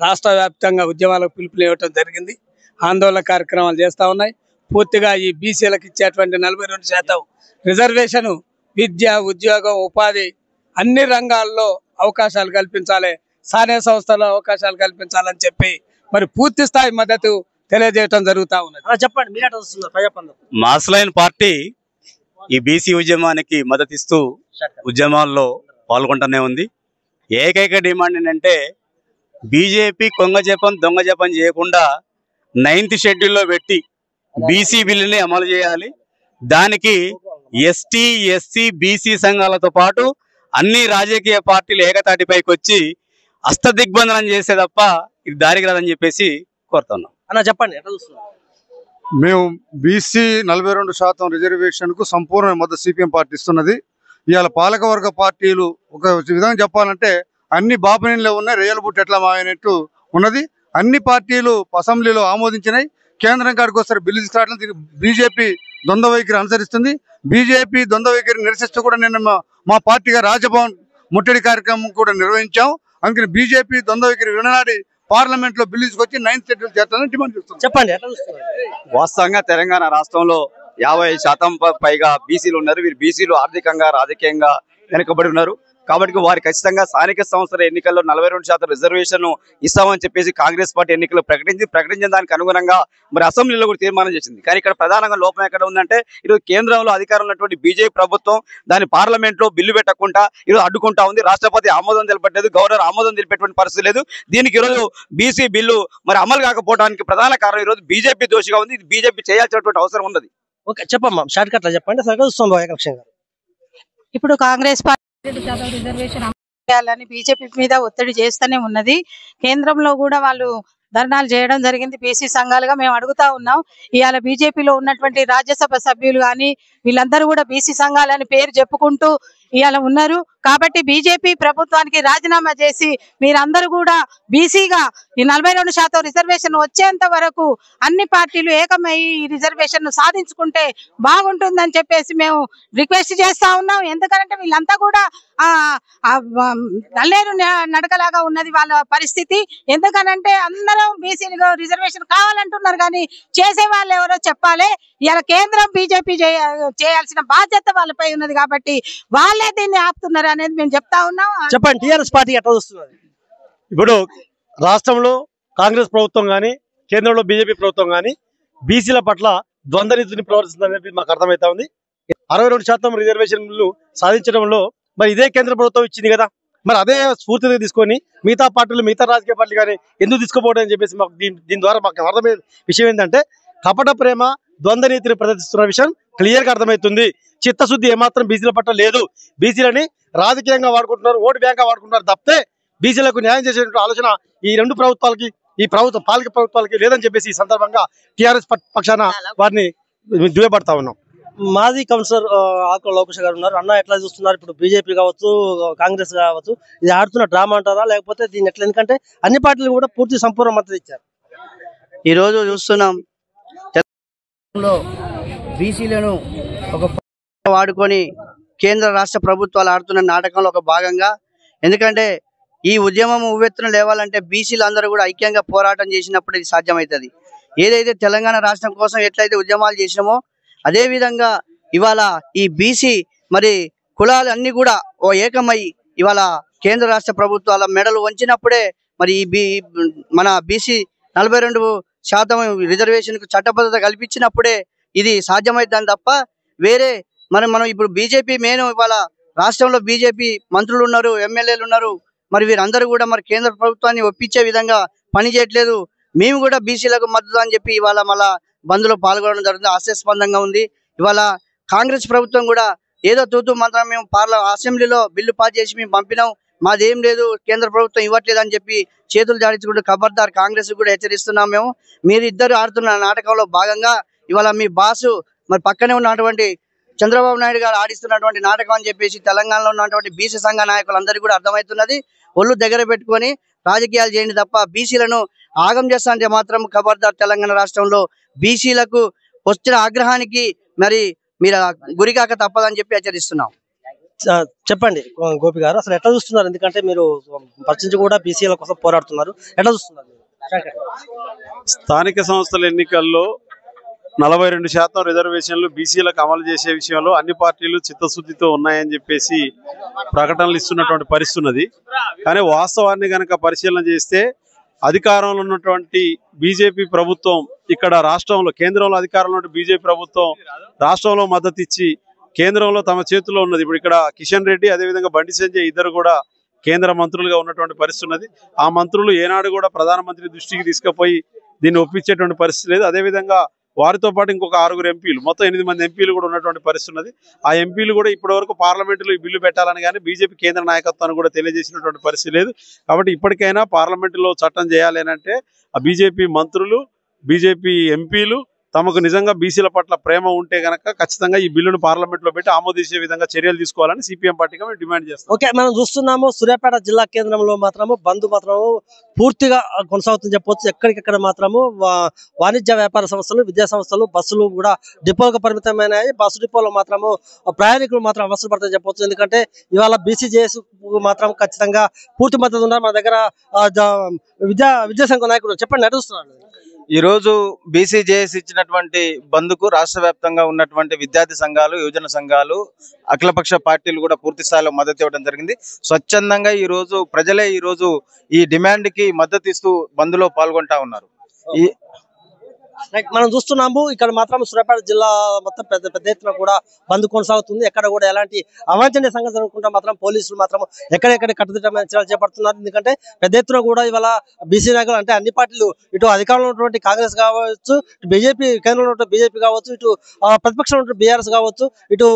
రాష్ట్ర వ్యాప్తంగా ఉద్యమాలకు పిలుపునివ్వటం జరిగింది. ఆందోళన కార్యక్రమాలు చేస్తూ ఉన్నాయి. పూర్తిగా ఈ బీసీలకు ఇచ్చేటువంటి 42% రిజర్వేషన్ విద్య, ఉద్యోగం, ఉపాధి అన్ని రంగాల్లో అవకాశాలు కల్పించాలి, స్థానిక సంస్థల్లో అవకాశాలు కల్పించాలని చెప్పి మరి పూర్తి స్థాయి మద్దతు తెలియజేయడం జరుగుతూ ఉన్నది. చెప్పండి మీరు ఎట్లా చూస్తున్నారు ప్రజాపందం? మాస్లైన్ పార్టీ ఈ బీసీ ఉద్యమానికి మద్దతిస్తూ ఉద్యమాల్లో పాల్గొంటూనే ఉంది. ఏకైక డిమాండ్ ఏంటంటే బీజేపీ కొంగ జపం దొంగ జపం చేయకుండా 9th షెడ్యూల్లో పెట్టి బీసీ బిల్లుని అమలు చేయాలి. దానికి ఎస్టీ ఎస్సీ బీసీ సంఘాలతో పాటు అన్ని రాజకీయ పార్టీలు ఏకతాటిపైకి వచ్చి హస్తదిగ్బంధనం చేసే తప్ప ఇది దారికి రాదని చెప్పేసి కోరుతున్నాం. అన్న చెప్పండి ఎట్లా చూస్తున్నారు? మేము బీసీ 42% రిజర్వేషన్ కు సంపూర్ణ మద్దతు సిపిఎం పార్టీ ఇస్తున్నది. ఇవాళ పాలకవర్గ పార్టీలు ఒక విధంగా చెప్పాలంటే అన్ని బాపనీలో ఉన్నాయి, రేయల బుట్ట ఎట్లా మాయనట్టు ఉన్నది. అన్ని పార్టీలు అసెంబ్లీలో ఆమోదించినాయి. కేంద్రం కాడికి వస్తారు బిల్లు తీసుకురావడం. దీనికి బీజేపీ ద్వంద్వ వైఖరి అనుసరిస్తుంది. బీజేపీ ద్వంద్వ వైఖరి నిరసిస్తూ కూడా నిన్న మా పార్టీగా రాజభవన్ ముట్టడి కార్యక్రమం కూడా నిర్వహించాం. అందుకని బీజేపీ ద్వంద్వ వైఖరి విననాడి పార్లమెంట్ లో బిల్లు తీసుకొచ్చి 9th షెడ్యూల్ చేస్తానని డిమాండ్ చేస్తున్నాం. చెప్పండి ఎట్లా చూస్తున్నారు? వాస్తవంగా తెలంగాణ రాష్ట్రంలో 50% పైగా బీసీలు ఉన్నారు. వీరు బీసీలు ఆర్థికంగా రాజకీయంగా వెనుకబడి ఉన్నారు. కాబట్టి వారు ఖచ్చితంగా స్థానిక సంస్థల ఎన్నికల్లో 42% రిజర్వేషన్ ఇస్తామని చెప్పేసి కాంగ్రెస్ పార్టీ ఎన్నికలు ప్రకటించిన దానికి అనుగుణంగా మరి అసెంబ్లీలో కూడా తీర్మానం చేసింది. కానీ ఇక్కడ ప్రధానంగా లోపం ఎక్కడ ఉందంటే ఈరోజు కేంద్రంలో అధికారంలో ఉన్నటువంటి బీజేపీ ప్రభుత్వం దాని పార్లమెంట్ లో బిల్లు పెట్టకుండా ఈరోజు అడ్డుకుంటా ఉంది. రాష్ట్రపతి ఆమోదం తెలిపట్లేదు, గవర్నర్ ఆమోదం తెలిపేటువంటి పరిస్థితి లేదు. దీనికి ఈరోజు బీసీ బిల్లు మరి అమలు కాకపోవడానికి ప్రధాన కారణం ఈరోజు బీజేపీ దోషిగా ఉంది. ఇది బీజేపీ చేయాల్సినటువంటి అవసరం ఉన్నది. ఓకే చెప్పమ్మా షార్ట్ కట్ లో చెప్పండి. అసలు ఎట్లా చూస్తాం ఏకపక్షంగా? ఇప్పుడు కాంగ్రెస్ పార్టీ రిజర్వేషన్ అమలు చేయాలని బీజేపీ మీద ఒత్తిడి చేస్తూనే ఉన్నది. కేంద్రంలో కూడా వాళ్ళు ధర్నాలు చేయడం జరిగింది. బీసీ సంఘాలుగా మేము అడుగుతా ఉన్నాం. ఇవాళ బీజేపీలో ఉన్నటువంటి రాజ్యసభ సభ్యులు కానీ వీళ్ళందరూ కూడా బీసీ సంఘాలని పేరు చెప్పుకుంటూ ఇవాళ ఉన్నారు. కాబట్టి బీజేపీ ప్రభుత్వానికి రాజీనామా చేసి మీరందరూ కూడా బీసీగా ఈ 42% రిజర్వేషన్ వచ్చేంత వరకు అన్ని పార్టీలు ఏకమై ఈ రిజర్వేషన్ సాధించుకుంటే బాగుంటుందని చెప్పేసి మేము రిక్వెస్ట్ చేస్తా ఉన్నాం. ఎందుకంటే వీళ్ళంతా కూడా నల్లేరు నడకలాగా ఉన్నది వాళ్ళ పరిస్థితి. ఎందుకనంటే అందరం బీసీలు రిజర్వేషన్ కావాలంటున్నారు, కానీ చేసే వాళ్ళు ఎవరో చెప్పాలి. ఇలా కేంద్రం బీజేపీ చేయాల్సిన బాధ్యత వాళ్ళపై ఉన్నది. కాబట్టి వాళ్ళే దీన్ని ఆపుతున్నారు అనేది మేము చెప్తా ఉన్నాం. చెప్పండి టీఆర్ఎస్ పార్టీ ఎట్లా చూస్తున్నారు? ఇప్పుడు రాష్ట్రంలో కాంగ్రెస్ ప్రభుత్వం కానీ కేంద్రంలో బీజేపీ ప్రభుత్వం కానీ బీసీల పట్ల ద్వంద్వ నీతిని ప్రవర్తిస్తుందనేది మాకు అర్థమవుతా ఉంది. 62% రిజర్వేషన్లు సాధించడంలో మరి ఇదే కేంద్ర ప్రభుత్వం ఇచ్చింది కదా, మరి అదే స్ఫూర్తిగా తీసుకొని మిగతా పార్టీలు మిగతా రాజకీయ పార్టీలు కానీ ఎందుకు తీసుకోపోవడం అని చెప్పేసి మాకు దీని ద్వారా మాకు అర్థమయ్యే విషయం ఏంటంటే కపట ప్రేమ ద్వంద్వ నీతిని ప్రదర్శిస్తున్న విషయం క్లియర్ గా అర్థమవుతుంది. చిత్తశుద్ధి ఏమాత్రం బీసీల పట్ల లేదు. బీసీలని రాజకీయంగా వాడుకుంటున్నారు, ఓటు బ్యాంక్ గా వాడుకుంటున్నారు తప్పితే బీసీలకు న్యాయం చేసేటువంటి ఆలోచన ఈ రెండు ప్రభుత్వాలకి, ఈ పాలక ప్రభుత్వాలకి లేదని చెప్పేసి ఈ సందర్భంగా టీఆర్ఎస్ పక్షాన వారిని దుయ్యబడతా ఉన్నాం. మాజీ కౌన్సిలర్ ఆకుల లోకేష్ గారు ఉన్నారు. అన్న ఎట్లా చూస్తున్నారు? ఇప్పుడు బీజేపీ కావచ్చు కాంగ్రెస్ కావచ్చు ఇది ఆడుతున్న డ్రామా అంటారా, లేకపోతే దీన్ని ఎట్లా? ఎందుకంటే అన్ని పార్టీలు కూడా పూర్తి సంపూర్ణ మద్దతు ఇచ్చారు. ఈ రోజు చూస్తున్నాం బీసీలను ఒక వాడుకొని కేంద్ర రాష్ట్ర ప్రభుత్వాలు ఆడుతున్న నాటకంలో ఒక భాగంగా, ఎందుకంటే ఈ ఉద్యమం ఉవ్వెత్తున లేవాలంటే బీసీలు అందరూ కూడా ఐక్యంగా పోరాటం చేసినప్పుడు ఇది సాధ్యమవుతుంది. ఏదైతే తెలంగాణ రాష్ట్రం కోసం ఎట్లయితే ఉద్యమాలు చేసినామో అదే విధంగా ఇవాళ ఈ బీసీ మరి కులాలు అన్ని కూడా ఓ ఏకమై ఇవాళ కేంద్ర రాష్ట్ర ప్రభుత్వాల మెడలు వంచినప్పుడే మరి మన బీసీ 42% రిజర్వేషన్ కు చట్టబద్ధత కల్పించినప్పుడే ఇది సాధ్యమవుతుంది తప్ప వేరే మనం ఇప్పుడు బీజేపీ ఇవాళ రాష్ట్రంలో బీజేపీ మంత్రులు ఉన్నారు, ఎమ్మెల్యేలు ఉన్నారు. మరి వీరందరూ కూడా మరి కేంద్ర ప్రభుత్వాన్ని ఒప్పించే విధంగా పని చేయట్లేదు. మేము కూడా బీసీలకు మద్దతు అని చెప్పి ఇవాళ మళ్ళా బంద్లో పాల్గొనడం జరుగుతుంది. హాస్యాస్పదంగా ఉంది. ఇవాళ కాంగ్రెస్ ప్రభుత్వం కూడా ఏదో తూతూ మంత్రం మేము అసెంబ్లీలో బిల్లు పాస్ చేసి మేము పంపినాం, మాదేం లేదు, కేంద్ర ప్రభుత్వం ఇవ్వట్లేదు అని చెప్పి చేతులు జాడించుకుంటూ ఖబర్దార్ కాంగ్రెస్ కూడా హెచ్చరిస్తున్నాం. మీరు ఇద్దరు ఆడుతున్న నాటకంలో భాగంగా ఇవాళ మీ బాసు మరి పక్కనే ఉన్నటువంటి చంద్రబాబు నాయుడు గారు ఆడిస్తున్నటువంటి నాటకం అని చెప్పేసి తెలంగాణలో ఉన్నటువంటి బీసీ సంఘ నాయకులందరికీ కూడా అర్థమవుతున్నది. ఒళ్ళు దగ్గర పెట్టుకొని రాజకీయాలు చేయండి తప్ప బీసీలను ఆగం చేస్తానంటే మాత్రం ఖబర్దార్ తెలంగాణ రాష్ట్రంలో బీసీలకు వచ్చిన ఆగ్రహానికి మరి మీరు గురికాక తప్పదని చెప్పి హెచ్చరిస్తున్నాం. చెప్పండి గోపి గారు, అసలు ఎట్లా చూస్తున్నారు? ఎందుకంటే మీరు పరిచించి కూడా బీసీల కోసం పోరాడుతున్నారు, ఎట్లా చూస్తున్నారు? స్థానిక సంస్థల ఎన్నికల్లో 42% రిజర్వేషన్లు బీసీలకు అమలు చేసే విషయంలో అన్ని పార్టీలు చిత్తశుద్ధితో ఉన్నాయని చెప్పేసి ప్రకటనలు ఇస్తున్నటువంటి పరిస్థితి ఉన్నది. కానీ వాస్తవాన్ని కనుక పరిశీలన చేస్తే అధికారంలో ఉన్నటువంటి బీజేపీ ప్రభుత్వం ఇక్కడ రాష్ట్రంలో కేంద్రంలో అధికారంలో ఉన్న బీజేపీ ప్రభుత్వం రాష్ట్రంలో మద్దతు ఇచ్చి కేంద్రంలో తమ చేతిలో ఉన్నది. ఇప్పుడు ఇక్కడ కిషన్ రెడ్డి అదేవిధంగా బండి సంజయ్ ఇద్దరు కూడా కేంద్ర మంత్రులుగా ఉన్నటువంటి పరిస్థితి ఉన్నది. ఆ మంత్రులు ఏనాడు కూడా ప్రధానమంత్రి దృష్టికి తీసుకుపోయి దీన్ని ఒప్పించేటువంటి పరిస్థితి లేదు. అదేవిధంగా వారితో పాటు ఇంకొక 6 ఎంపీలు మొత్తం 8 మంది ఎంపీలు కూడా ఉన్నటువంటి పరిస్థితి ఉన్నది. ఆ ఎంపీలు కూడా ఇప్పటివరకు పార్లమెంటులో ఈ బిల్లు పెట్టాలని కానీ బీజేపీ కేంద్ర నాయకత్వాన్ని కూడా తెలియజేసినటువంటి పరిస్థితి లేదు. కాబట్టి ఇప్పటికైనా పార్లమెంటులో చట్టం చేయాలి అంటే ఆ బీజేపీ మంత్రులు బీజేపీ ఎంపీలు తమకు నిజంగా బీసీల పట్ల ప్రేమ ఉంటే గనక ఖచ్చితంగా ఈ బిల్లును పార్లమెంట్లో పెట్టి ఆమోదించే విధంగా చర్యలు తీసుకోవాలని సిపిఎం పార్టీగా మేము డిమాండ్ చేస్తాం. ఓకే, మనం చూస్తున్నాము సూర్యాపేట జిల్లా కేంద్రంలో మాత్రము బంద్ మాత్రము పూర్తిగా కొనసాగుతుంది చెప్పవచ్చు. ఎక్కడికెక్కడ మాత్రము వాణిజ్య వ్యాపార సంస్థలు, విద్యా సంస్థలు, బస్సులు కూడా డిపోలకు పరిమితమైనాయి. బస్సు డిపోలో మాత్రము ప్రయాణికులు మాత్రం అవసరం పడుతుంది చెప్పవచ్చు. ఎందుకంటే ఇవాళ బీసీజేఎస్ మాత్రం ఖచ్చితంగా పూర్తి మద్దతు ఉన్నారు. మన దగ్గర విద్యాసంఘ నాయకుడు చెప్పండి, నడుస్తున్నాడు. ఈరోజు బీసీజేఎస్ ఇచ్చినటువంటి బంద్కు రాష్ట్ర వ్యాప్తంగా ఉన్నటువంటి విద్యార్థి సంఘాలు, యువజన సంఘాలు, అఖిలపక్ష పార్టీలు కూడా పూర్తి స్థాయిలో మద్దతు ఇవ్వడం జరిగింది. స్వచ్ఛందంగా ఈరోజు ప్రజలే ఈరోజు ఈ డిమాండ్కి మద్దతు ఇస్తూ బంద్లో పాల్గొంటా ఉన్నారు. మనం చూస్తున్నాము ఇక్కడ మాత్రం సూర్యాపేట జిల్లా మొత్తం పెద్ద ఎత్తున కూడా బంద్ కొనసాగుతుంది. ఎక్కడ కూడా ఎలాంటి అవాంఛనీయ సంఘటన జరగకుండా మాత్రం పోలీసులు మాత్రం ఎక్కడెక్కడ కట్టుదిట్టమైన చర్యలు చేపడుతున్నారు. ఎందుకంటే పెద్ద ఎత్తున కూడా ఇవాళ బీసీ నాయకులు అంటే అన్ని పార్టీలు, ఇటు అధికారంలో ఉన్నటువంటి కాంగ్రెస్ కావచ్చు, బీజేపీ కేంద్రంలో ఉన్న బీజేపీ కావచ్చు, ఇటు ప్రతిపక్షంలో ఉన్న బీఆర్ఎస్ కావచ్చు, ఇటు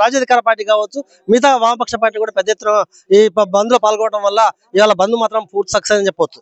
రాజ్యాధికార పార్టీ కావచ్చు, మిగతా వామపక్ష పార్టీ కూడా పెద్ద ఎత్తున ఈ బంద్ లో పాల్గొనడం వల్ల ఇవాళ బంద్ మాత్రం పూర్తి సక్సెస్ అని చెప్పొచ్చు.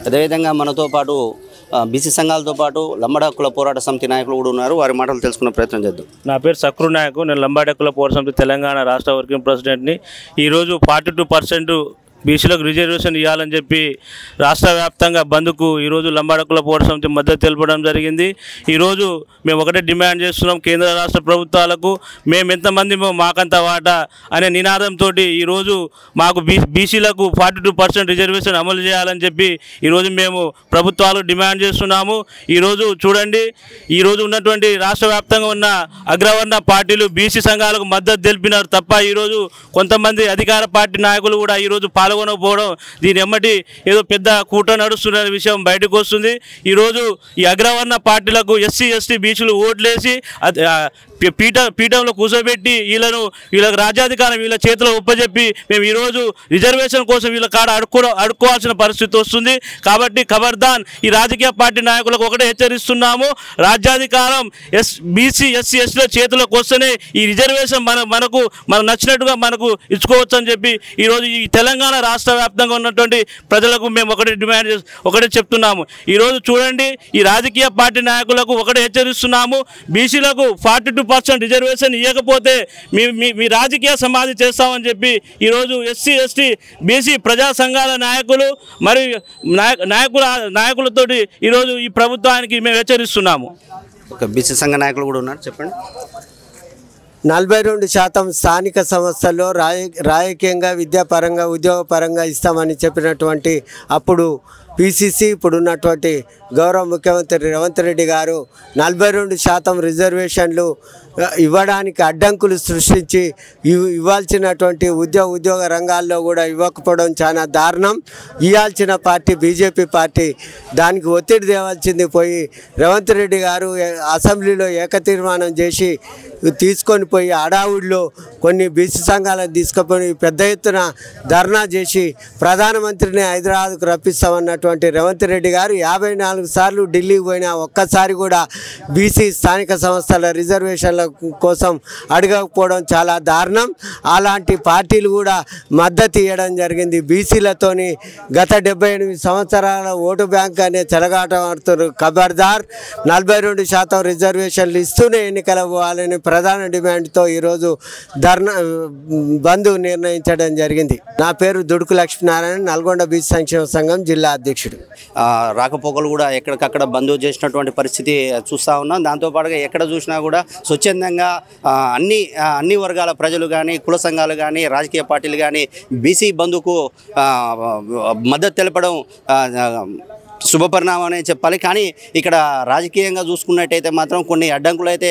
అదేవిధంగా మనతో పాటు బీసీ సంఘాలతో పాటు లంబాడి హక్కుల పోరాట సమితి నాయకులు కూడా ఉన్నారు. వారి మాటలు తెలుసుకునే ప్రయత్నం చేద్దాం. నా పేరు సక్రు నాయకు, నేను లంబాడి హక్కుల పోరాట సమితి తెలంగాణ రాష్ట్ర వర్కింగ్ ప్రెసిడెంట్ని. ఈరోజు 42% బీసీలకు రిజర్వేషన్ ఇవ్వాలని చెప్పి రాష్ట్ర వ్యాప్తంగా బంద్కు ఈరోజు లంబాడి హక్కుల పోరాట సమితి మద్దతు తెలపడం జరిగింది. ఈరోజు మేము ఒకటే డిమాండ్ చేస్తున్నాం, కేంద్ర రాష్ట్ర ప్రభుత్వాలకు మేము ఎంతమంది మాకంత వాటా అనే నినాదంతో ఈరోజు మాకు బీసీలకు 42% రిజర్వేషన్ అమలు చేయాలని చెప్పి ఈరోజు మేము ప్రభుత్వాలు డిమాండ్ చేస్తున్నాము. ఈరోజు చూడండి, ఈరోజు ఉన్నటువంటి రాష్ట్ర వ్యాప్తంగా ఉన్న అగ్రవర్ణ పార్టీలు బీసీ సంఘాలకు మద్దతు తెలిపినారు తప్ప ఈరోజు కొంతమంది అధికార పార్టీ నాయకులు కూడా ఈరోజు పాల్గొనకపోవడం, దీని ఎమ్మటి ఏదో పెద్ద కూట నడుస్తున్న విషయం బయటకు వస్తుంది. ఈరోజు ఈ అగ్రవర్ణ పార్టీలకు ఎస్సీ ఎస్టీ బీసీలు ఓట్లేసి పీఠంలో కూర్చోబెట్టి వీళ్ళకు రాజ్యాధికారం వీళ్ళ చేతిలో ఒప్పజెప్పి మేము ఈరోజు రిజర్వేషన్ కోసం వీళ్ళ కాడ అడుక్కోవాల్సిన పరిస్థితి వస్తుంది. కాబట్టి ఖబర్దాన్ ఈ రాజకీయ పార్టీ నాయకులకు ఒకటే హెచ్చరిస్తున్నాము, రాజ్యాధికారం బీసీ ఎస్సీ ఎస్టీల చేతిలోకి వస్తేనే ఈ రిజర్వేషన్ మనకు నచ్చినట్టుగా మనకు ఇచ్చుకోవచ్చు అని చెప్పి ఈరోజు ఈ తెలంగాణ రాష్ట్ర వ్యాప్తంగా ఉన్నటువంటి ప్రజలకు మేము ఒకటే చెప్తున్నాము. ఈరోజు చూడండి, ఈ రాజకీయ పార్టీ నాయకులకు ఒకటే హెచ్చరిస్తున్నాము, బీసీలకు 42% రిజర్వేషన్ ఇవ్వకపోతే మీ రాజకీయ సమాధి చేస్తామని చెప్పి ఈరోజు ఎస్సీ ఎస్టీ బీసీ ప్రజా సంఘాల నాయకులు మరియు నాయకులతోటి ఈరోజు ఈ ప్రభుత్వానికి మేము హెచ్చరిస్తున్నాము. బీసీ సంఘ నాయకులు కూడా ఉన్నారు, చెప్పండి. 42% స్థానిక సంస్థల్లో రాజకీయంగా విద్యాపరంగా ఉద్యోగపరంగా ఇస్తామని చెప్పినటువంటి అప్పుడు పిసిసి ఇప్పుడున్నటువంటి గౌరవ ముఖ్యమంత్రి రేవంత్ రెడ్డి గారు 42% రిజర్వేషన్లు ఇవ్వడానికి అడ్డంకులు సృష్టించి ఇవ్వాల్సినటువంటి ఉద్యోగ రంగాల్లో కూడా ఇవ్వకపోవడం చాలా దారుణం. ఇవ్వాల్సిన పార్టీ బీజేపీ పార్టీ, దానికి ఒత్తిడి తేవాల్సింది పోయి రేవంత్ రెడ్డి గారు అసెంబ్లీలో ఏకతీర్మానం చేసి తీసుకొని పోయి అడావుడిలో కొన్ని బీసీ సంఘాలను తీసుకుపోయి పెద్ద ఎత్తున ధర్నా చేసి ప్రధానమంత్రిని హైదరాబాద్కు రప్పిస్తామన్నటువంటి రేవంత్ రెడ్డి గారు 54 సార్లు ఢిల్లీకి పోయినా ఒక్కసారి కూడా బీసీ స్థానిక సంస్థల రిజర్వేషన్ల కోసం అడగకపోవడం చాలా దారుణం. అలాంటి పార్టీలు కూడా మద్దతు ఇవ్వడం జరిగింది. బీసీలతోని గత 78 సంవత్సరాల ఓటు బ్యాంక్ అనే చెలగాటం ఆడుతున్నారు. ఖబర్దార్, 42% రిజర్వేషన్లు ఇస్తూనే ఎన్నికలు పోవాలని ప్రధాన డిమాండ్తో ఈరోజు బంద్ నిర్ణయించడం జరిగింది. నా పేరు దుడుకు లక్ష్మీనారాయణ, నల్గొండ బీసీ సంక్షేమ సంఘం జిల్లా అధ్యక్షుడు. రాకపోకలు కూడా ఎక్కడికక్కడ బంద్ చేసినటువంటి పరిస్థితి చూస్తూ ఉన్నాం. దాంతోపాటుగా ఎక్కడ చూసినా కూడా స్వచ్ఛందంగా అన్ని వర్గాల ప్రజలు కానీ, కుల సంఘాలు కానీ, రాజకీయ పార్టీలు కానీ బీసీ బంద్కు మద్దతు తెలపడం శుభపరిణామం అనే చెప్పాలి. కానీ ఇక్కడ రాజకీయంగా చూసుకున్నట్టయితే మాత్రం కొన్ని అడ్డంకులు అయితే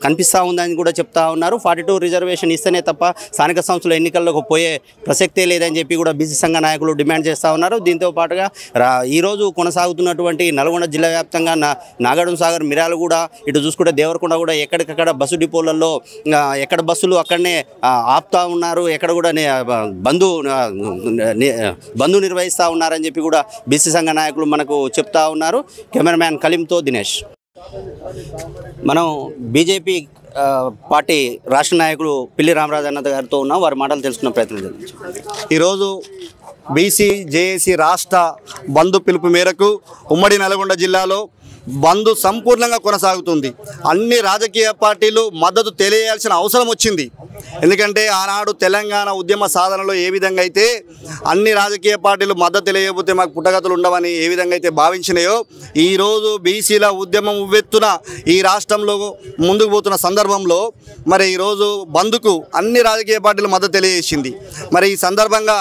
కనిపిస్తూ ఉందని కూడా చెప్తా ఉన్నారు. 42 రిజర్వేషన్ ఇస్తేనే తప్ప స్థానిక సంస్థల ఎన్నికల్లోకి పోయే ప్రసక్తే లేదని చెప్పి కూడా బీసీ సంఘ నాయకులు డిమాండ్ చేస్తూ ఉన్నారు. దీంతో పాటుగా ఈరోజు కొనసాగుతున్నటువంటి నల్గొండ జిల్లా వ్యాప్తంగా నాగార్జున సాగర్, మిర్యాలగూడ, ఇటు చూసుకుంటే దేవరకొండ కూడా ఎక్కడికక్కడ బస్సు డిపోలలో ఎక్కడ బస్సులు అక్కడనే ఆపుతా ఉన్నారు. ఎక్కడ కూడా బంధు నిర్వహిస్తూ ఉన్నారని చెప్పి కూడా బీసీ సంఘ నాయకులు మనకు చెప్తా ఉన్నారు. కెమెరామ్యాన్ కలీంతో దినేష్. మనం బీజేపీ పార్టీ రాష్ట్ర నాయకులు పిల్లి రామరాజు అన్న గారితో ఉన్నాం. వారి మాటలు తెలుసుకున్న ప్రయత్నం చేద్దాం. ఈరోజు బీసీ జేఏసీ రాష్ట్ర బంద్ పిలుపు మేరకు ఉమ్మడి నల్గొండ జిల్లాలో బంద్ సంపూర్ణంగా కొనసాగుతుంది. అన్ని రాజకీయ పార్టీలు మద్దతు తెలియాల్సిన అవసరం వచ్చింది. ఎందుకంటే ఆనాడు తెలంగాణ ఉద్యమ సాధనలో ఏ విధంగా అయితే అన్ని రాజకీయ పార్టీలు మద్దతు తెలియకపోతే మాకు పుట్టగతులు ఉండవని ఏ విధంగా అయితే భావించినాయో, ఈరోజు బీసీల ఉద్యమం ఉవ్వెత్తున ఈ రాష్ట్రంలో ముందుకు పోతున్న సందర్భంలో మరి ఈరోజు బంద్కు అన్ని రాజకీయ పార్టీలు మద్దతు తెలియజేసింది. మరి ఈ సందర్భంగా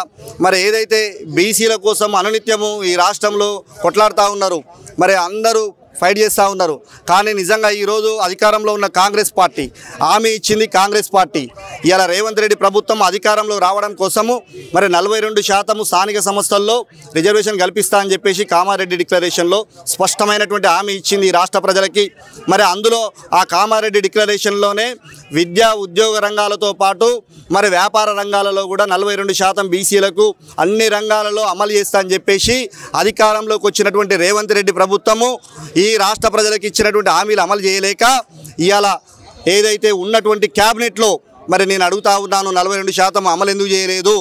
మరి ఏదైతే బీసీల కోసం అనునిత్యము ఈ రాష్ట్రంలో కొట్లాడుతూ ఉన్నారు, మరి అందరూ ఫైట్ చేస్తూ ఉన్నారు. కానీ నిజంగా ఈరోజు అధికారంలో ఉన్న కాంగ్రెస్ పార్టీ హామీ ఇచ్చింది. కాంగ్రెస్ పార్టీ ఇలా రేవంత్ రెడ్డి ప్రభుత్వం అధికారంలో రావడం కోసము మరి 42% స్థానిక సంస్థల్లో రిజర్వేషన్ కల్పిస్తా అని చెప్పేసి కామారెడ్డి డిక్లరేషన్లో స్పష్టమైనటువంటి హామీ ఇచ్చింది ఈ రాష్ట్ర ప్రజలకి. మరి అందులో ఆ కామారెడ్డి డిక్లరేషన్లోనే విద్యా ఉద్యోగ రంగాలతో పాటు మరి వ్యాపార రంగాలలో కూడా 42% బీసీలకు అన్ని రంగాలలో అమలు చేస్తా అని చెప్పేసి అధికారంలోకి వచ్చినటువంటి రేవంత్ రెడ్డి ప్రభుత్వము ఈ రాష్ట్ర ప్రజలకు ఇచ్చినటువంటి హామీలు అమలు చేయలేక ఇవాళ ఏదైతే ఉన్నటువంటి క్యాబినెట్లో మరి నేను అడుగుతా ఉన్నాను, 42% అమలు ఎందుకు చేయలేదు?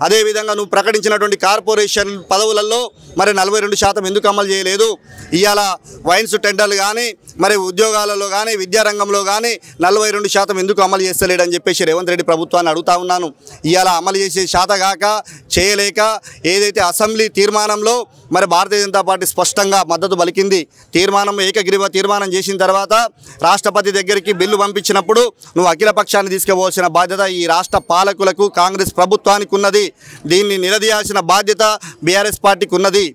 అదేవిధంగా నువ్వు ప్రకటించినటువంటి కార్పొరేషన్ పదవులలో మరి 42% ఎందుకు అమలు చేయలేదు? ఇవాళ వైన్స్ టెండర్లు కానీ మరి ఉద్యోగాలలో కానీ విద్యారంగంలో కానీ 42% ఎందుకు అమలు చేస్తలేడని చెప్పేసి రేవంత్ రెడ్డి ప్రభుత్వాన్ని అడుగుతా ఉన్నాను. ఇవాళ అమలు చేసే శాతగాక చేయలేక ఏదైతే అసెంబ్లీ తీర్మానంలో మరి భారతీయ జనతా పార్టీ స్పష్టంగా మద్దతు పలికింది. తీర్మానం ఏకగ్రీవ తీర్మానం చేసిన తర్వాత రాష్ట్రపతి దగ్గరికి బిల్లు పంపించినప్పుడు నువ్వు అఖిల పక్షాన్ని తీసుకుపోవాల్సిన బాధ్యత ఈ రాష్ట్ర పాలకులకు కాంగ్రెస్ ప్రభుత్వానికి ఉన్నది. దీన్ని నిలదీయాల్సిన బాధ్యత బీఆర్ఎస్ పార్టీకి ఉన్నది.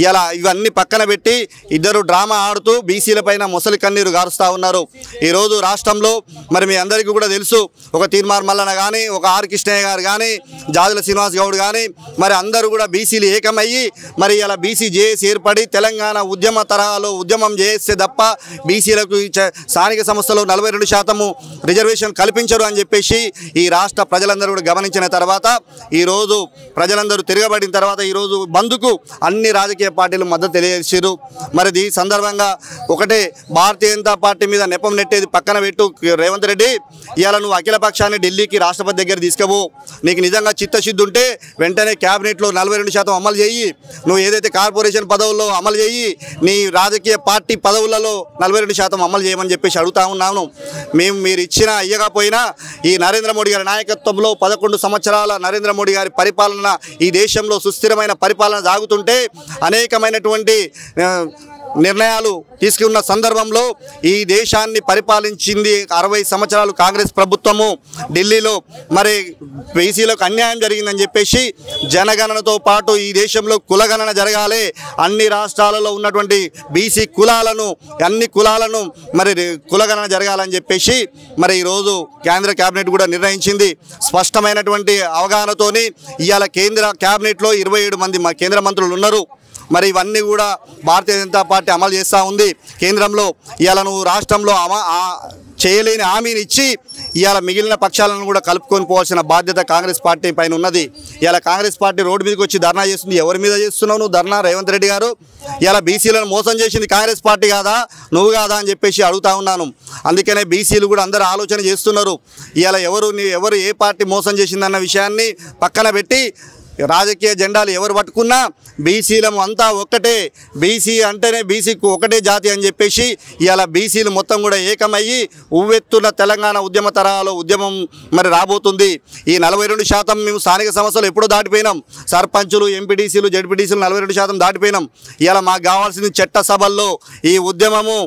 ఇలా ఇవన్నీ పక్కన పెట్టి ఇద్దరు డ్రామా ఆడుతూ బీసీల పైన మొసలి కన్నీరు గారుస్తూ ఉన్నారు. ఈరోజు రాష్ట్రంలో మరి మీ అందరికీ కూడా తెలుసు, ఒక తీర్మార్ మల్లన్న కానీ, ఒక ఆర్ కృష్ణయ్య గారు కానీ, జాజుల శ్రీనివాస్ గౌడ్ కానీ మరి అందరూ కూడా బీసీలు ఏకమయ్యి మరి ఇలా బీసీ జేఏసీ ఏర్పడి తెలంగాణ ఉద్యమ తరహాలో ఉద్యమం చేస్తే తప్ప బీసీలకు స్థానిక సంస్థలో 42% రిజర్వేషన్ కల్పించరు అని చెప్పేసి ఈ రాష్ట్ర ప్రజలందరూ కూడా గమనించిన తర్వాత ఈరోజు ప్రజలందరూ తిరగబడిన తర్వాత ఈరోజు బంద్కు అన్ని రాజకీయ పార్టీలు మద్దతు తెలియజేసారు. మరి ఈ సందర్భంగా ఒకటే, భారతీయ జనతా పార్టీ మీద నెపం నెట్టేది పక్కన పెట్టు రేవంత్ రెడ్డి. ఇవాళ నువ్వు అఖిల పక్షాన్ని ఢిల్లీకి రాష్ట్రపతి దగ్గర తీసుకుపో. నీకు నిజంగా చిత్తశుద్ధి ఉంటే వెంటనే క్యాబినెట్లో 42% అమలు చేయి. నువ్వు ఏదైతే కార్పొరేషన్ పదవుల్లో అమలు చేయి, నీ రాజకీయ పార్టీ పదవులలో 42% అమలు చేయమని చెప్పేసి అడుగుతా ఉన్నాను. మీరు ఇచ్చినా ఇయ్యకపోయినా ఈ నరేంద్ర మోడీ గారి నాయకత్వంలో 11 సంవత్సరాల నరేంద్ర మోడీ గారి పరిపాలన, నిర్ణయాలు తీసుకున్న సందర్భంలో ఈ దేశాన్ని పరిపాలించింది 60 సంవత్సరాలు కాంగ్రెస్ ప్రభుత్వము. ఢిల్లీలో మరి బీసీలకు అన్యాయం జరిగిందని చెప్పేసి జనగణనతో పాటు ఈ దేశంలో కులగణన జరగాలి, అన్ని రాష్ట్రాలలో ఉన్నటువంటి బీసీ కులాలను అన్ని కులాలను మరి కులగణన జరగాలని చెప్పేసి మరి ఈరోజు కేంద్ర కేబినెట్ కూడా నిర్ణయించింది. స్పష్టమైనటువంటి అవగాహనతోని ఇవాళ కేంద్ర కేబినెట్లో 27 మంది కేంద్ర మంత్రులు ఉన్నారు. మరి ఇవన్నీ కూడా భారతీయ జనతా పార్టీ అమలు చేస్తూ ఉంది. కేంద్రంలో ఇవాళ నువ్వు రాష్ట్రంలో చేయలేని హామీని ఇచ్చి ఇవాళ మిగిలిన పక్షాలను కూడా కలుపుకొని పోవాల్సిన బాధ్యత కాంగ్రెస్ పార్టీ పైన ఉన్నది. ఇవాళ కాంగ్రెస్ పార్టీ రోడ్డు మీదకి వచ్చి ధర్నా చేస్తుంది. ఎవరి మీద చేస్తున్నావు నువ్వు ధర్నా? రేవంత్ రెడ్డి గారు ఇవాళ బీసీలను మోసం చేసింది కాంగ్రెస్ పార్టీ కాదా, నువ్వు కాదా అని చెప్పేసి అడుగుతా ఉన్నాను. అందుకనే బీసీలు కూడా అందరూ ఆలోచన చేస్తున్నారు. ఇవాళ ఎవరు ఏ పార్టీ మోసం చేసిందన్న విషయాన్ని పక్కన పెట్టి రాజకీయ జెండాలు ఎవరు పట్టుకున్నా బీసీలం అంతా ఒక్కటే, బీసీ అంటేనే బీసీకు ఒకటే జాతి అని చెప్పేసి ఇవాళ బీసీలు మొత్తం కూడా ఏకమయ్యి ఉవ్వెత్తున తెలంగాణ ఉద్యమ తరాలో ఉద్యమం మరి రాబోతుంది. ఈ 42% మేము స్థానిక సంస్థలు ఎప్పుడో దాటిపోయినాం. సర్పంచులు, ఎంపీటీసీలు, జడ్పీటీసీలు 42% దాటిపోయినాం. ఇవాళ మాకు కావాల్సింది చట్టసభల్లో ఈ ఉద్యమము,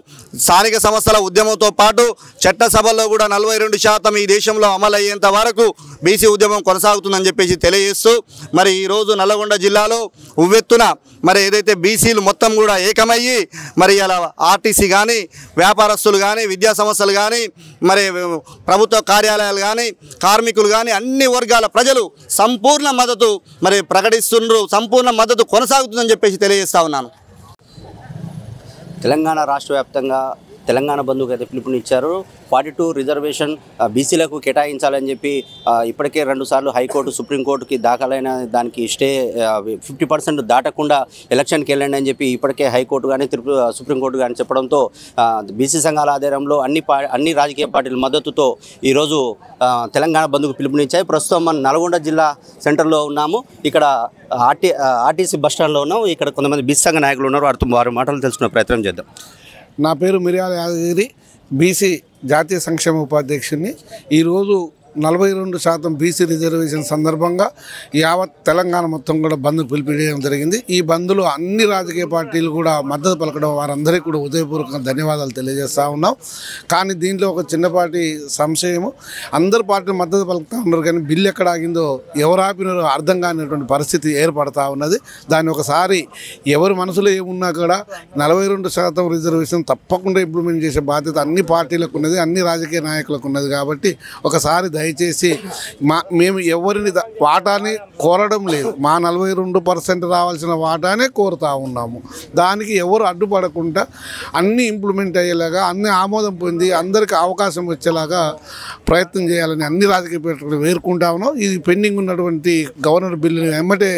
స్థానిక సంస్థల ఉద్యమంతో పాటు చట్టసభల్లో కూడా 42% ఈ దేశంలో అమలయ్యేంత వరకు బీసీ ఉద్యమం కొనసాగుతుందని చెప్పేసి తెలియజేస్తూ మరి ఈరోజు నల్లగొండ జిల్లాలో ఉవ్వెత్తున మరి ఏదైతే బీసీలు మొత్తం కూడా ఏకమయ్యి మరి ఇలా ఆర్టీసీ కానీ, వ్యాపారస్తులు కానీ, విద్యా సంస్థలు కానీ, మరి ప్రభుత్వ కార్యాలయాలు కానీ, కార్మికులు కానీ అన్ని వర్గాల ప్రజలు సంపూర్ణ మద్దతు మరి ప్రకటిస్తున్నారు. సంపూర్ణ మద్దతు కొనసాగుతుందని చెప్పేసి తెలియజేస్తా ఉన్నాను. తెలంగాణ రాష్ట్ర వ్యాప్తంగా తెలంగాణ బంధుకు అయితే పిలుపునిచ్చారు. 42 రిజర్వేషన్ బీసీలకు కేటాయించాలని చెప్పి ఇప్పటికే 2 సార్లు హైకోర్టు, సుప్రీంకోర్టుకి దాఖలైన దానికి స్టే 50% దాటకుండా ఎలక్షన్కి వెళ్ళండి అని చెప్పి ఇప్పటికే హైకోర్టు కానీ సుప్రీంకోర్టు కానీ చెప్పడంతో బీసీ సంఘాల ఆధ్వర్యంలో అన్ని రాజకీయ పార్టీల మద్దతుతో ఈరోజు తెలంగాణ బంధుకు పిలుపునిచ్చాయి. ప్రస్తుతం మనం నల్గొండ జిల్లా సెంటర్లో ఉన్నాము. ఇక్కడ ఆర్టీసీ బస్టాండ్లో ఉన్నాము. ఇక్కడ కొంతమంది బీసీ సంఘ నాయకులు ఉన్నారు. వారి మాటలు తెలుసుకునే ప్రయత్నం చేద్దాం. నా పేరు మిర్యాల యాదగిరి, బీసీ జాతీయ సంక్షేమ ఉపాధ్యక్షుడిని. ఈరోజు 42% బీసీ రిజర్వేషన్ సందర్భంగా యావత్ తెలంగాణ మొత్తం కూడా బంద్ పిలిపించడం జరిగింది. ఈ బంద్లో అన్ని రాజకీయ పార్టీలు కూడా మద్దతు పలకడం వారందరికీ కూడా హృదయపూర్వకంగా ధన్యవాదాలు తెలియజేస్తూ ఉన్నాం. కానీ దీంట్లో ఒక చిన్నపాటి సంశయము, అందరు పార్టీలు మద్దతు పలుకుతూ ఉన్నారు కానీ బిల్లు ఎక్కడ ఆగిందో ఎవరు ఆపినారో అర్థం కానిటువంటి పరిస్థితి ఏర్పడతా ఉన్నది. దాన్ని ఒకసారి ఎవరి మనసులో ఏమున్నా కూడా 42% రిజర్వేషన్ తప్పకుండా ఇంప్లిమెంట్ చేసే బాధ్యత అన్ని పార్టీలకు ఉన్నది, అన్ని రాజకీయ నాయకులకు ఉన్నది. కాబట్టి ఒకసారి దయచేసి మేము ఎవరిని వాటాని కోరడం లేదు, మా 42% రావాల్సిన వాటానే కోరుతా ఉన్నాము. దానికి ఎవరు అడ్డుపడకుండా అన్నీ ఇంప్లిమెంట్ అయ్యేలాగా, అన్ని ఆమోదం పొంది అందరికీ అవకాశం వచ్చేలాగా ప్రయత్నం చేయాలని అన్ని రాజకీయ పార్టీలు వేరుకుంటా ఉన్నాం. ఇది పెండింగ్ ఉన్నటువంటి గవర్నర్ బిల్లుని వెంబటే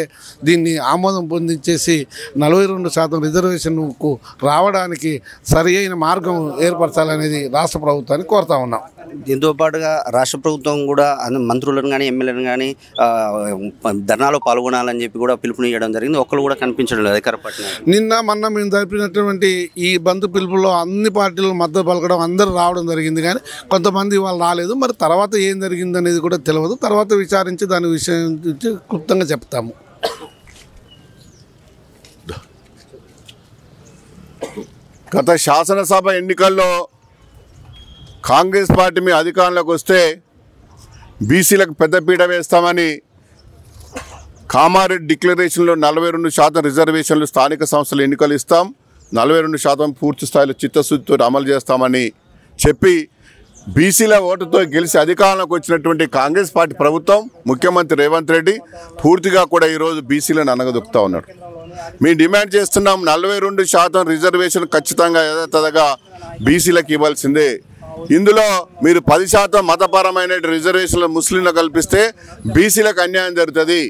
దీన్ని ఆమోదం పొందించేసి 42% రిజర్వేషన్కు రావడానికి సరి అయిన మార్గం ఏర్పరచాలనేది రాష్ట్ర ప్రభుత్వాన్ని కోరుతా ఉన్నాం. దీంతో పాటుగా రాష్ట్ర ప్రభుత్వం కూడా మంత్రులను కానీ, ఎమ్మెల్యేలను కానీ ధర్నాలో పాల్గొనాలని చెప్పి కూడా పిలుపునియడం జరిగింది. ఒక్కరు కూడా కనిపించడం లేదు అధికార పార్టీ. మొన్న మేము జరిపినటువంటి ఈ బంధు పిలుపులో అన్ని పార్టీలు మద్దతు పలకడం, అందరూ రావడం జరిగింది. కానీ కొంతమంది వాళ్ళు రాలేదు. మరి తర్వాత ఏం జరిగింది అనేది కూడా తెలియదు. తర్వాత విచారించి దాని విషయం క్లుప్తంగా చెప్తాము. గత శాసనసభ ఎన్నికల్లో కాంగ్రెస్ పార్టీ మీ అధికారంలోకి వస్తే బీసీలకు పెద్దపీట వేస్తామని కామారెడ్డి డిక్లరేషన్లో 42% రిజర్వేషన్లు స్థానిక సంస్థలు ఎన్నికలు ఇస్తాం, 42% పూర్తి స్థాయిలో చిత్తశుద్ధితో అమలు చేస్తామని చెప్పి బీసీల ఓటుతో గెలిచి అధికారంలోకి వచ్చినటువంటి కాంగ్రెస్ పార్టీ ప్రభుత్వం, ముఖ్యమంత్రి రేవంత్ రెడ్డి పూర్తిగా కూడా ఈరోజు బీసీలను అనగదొక్కుతూ ఉన్నాడు. మేము డిమాండ్ చేస్తున్నాం, 42% రిజర్వేషన్ ఖచ్చితంగా యథాతథంగా బీసీలకు ఇవ్వాల్సిందే. ఇందులో మీరు 10% మతపరమైన రిజర్వేషన్లు ముస్లింలకు కల్పిస్తే బీసీలకు అన్యాయం జరుగుతుంది.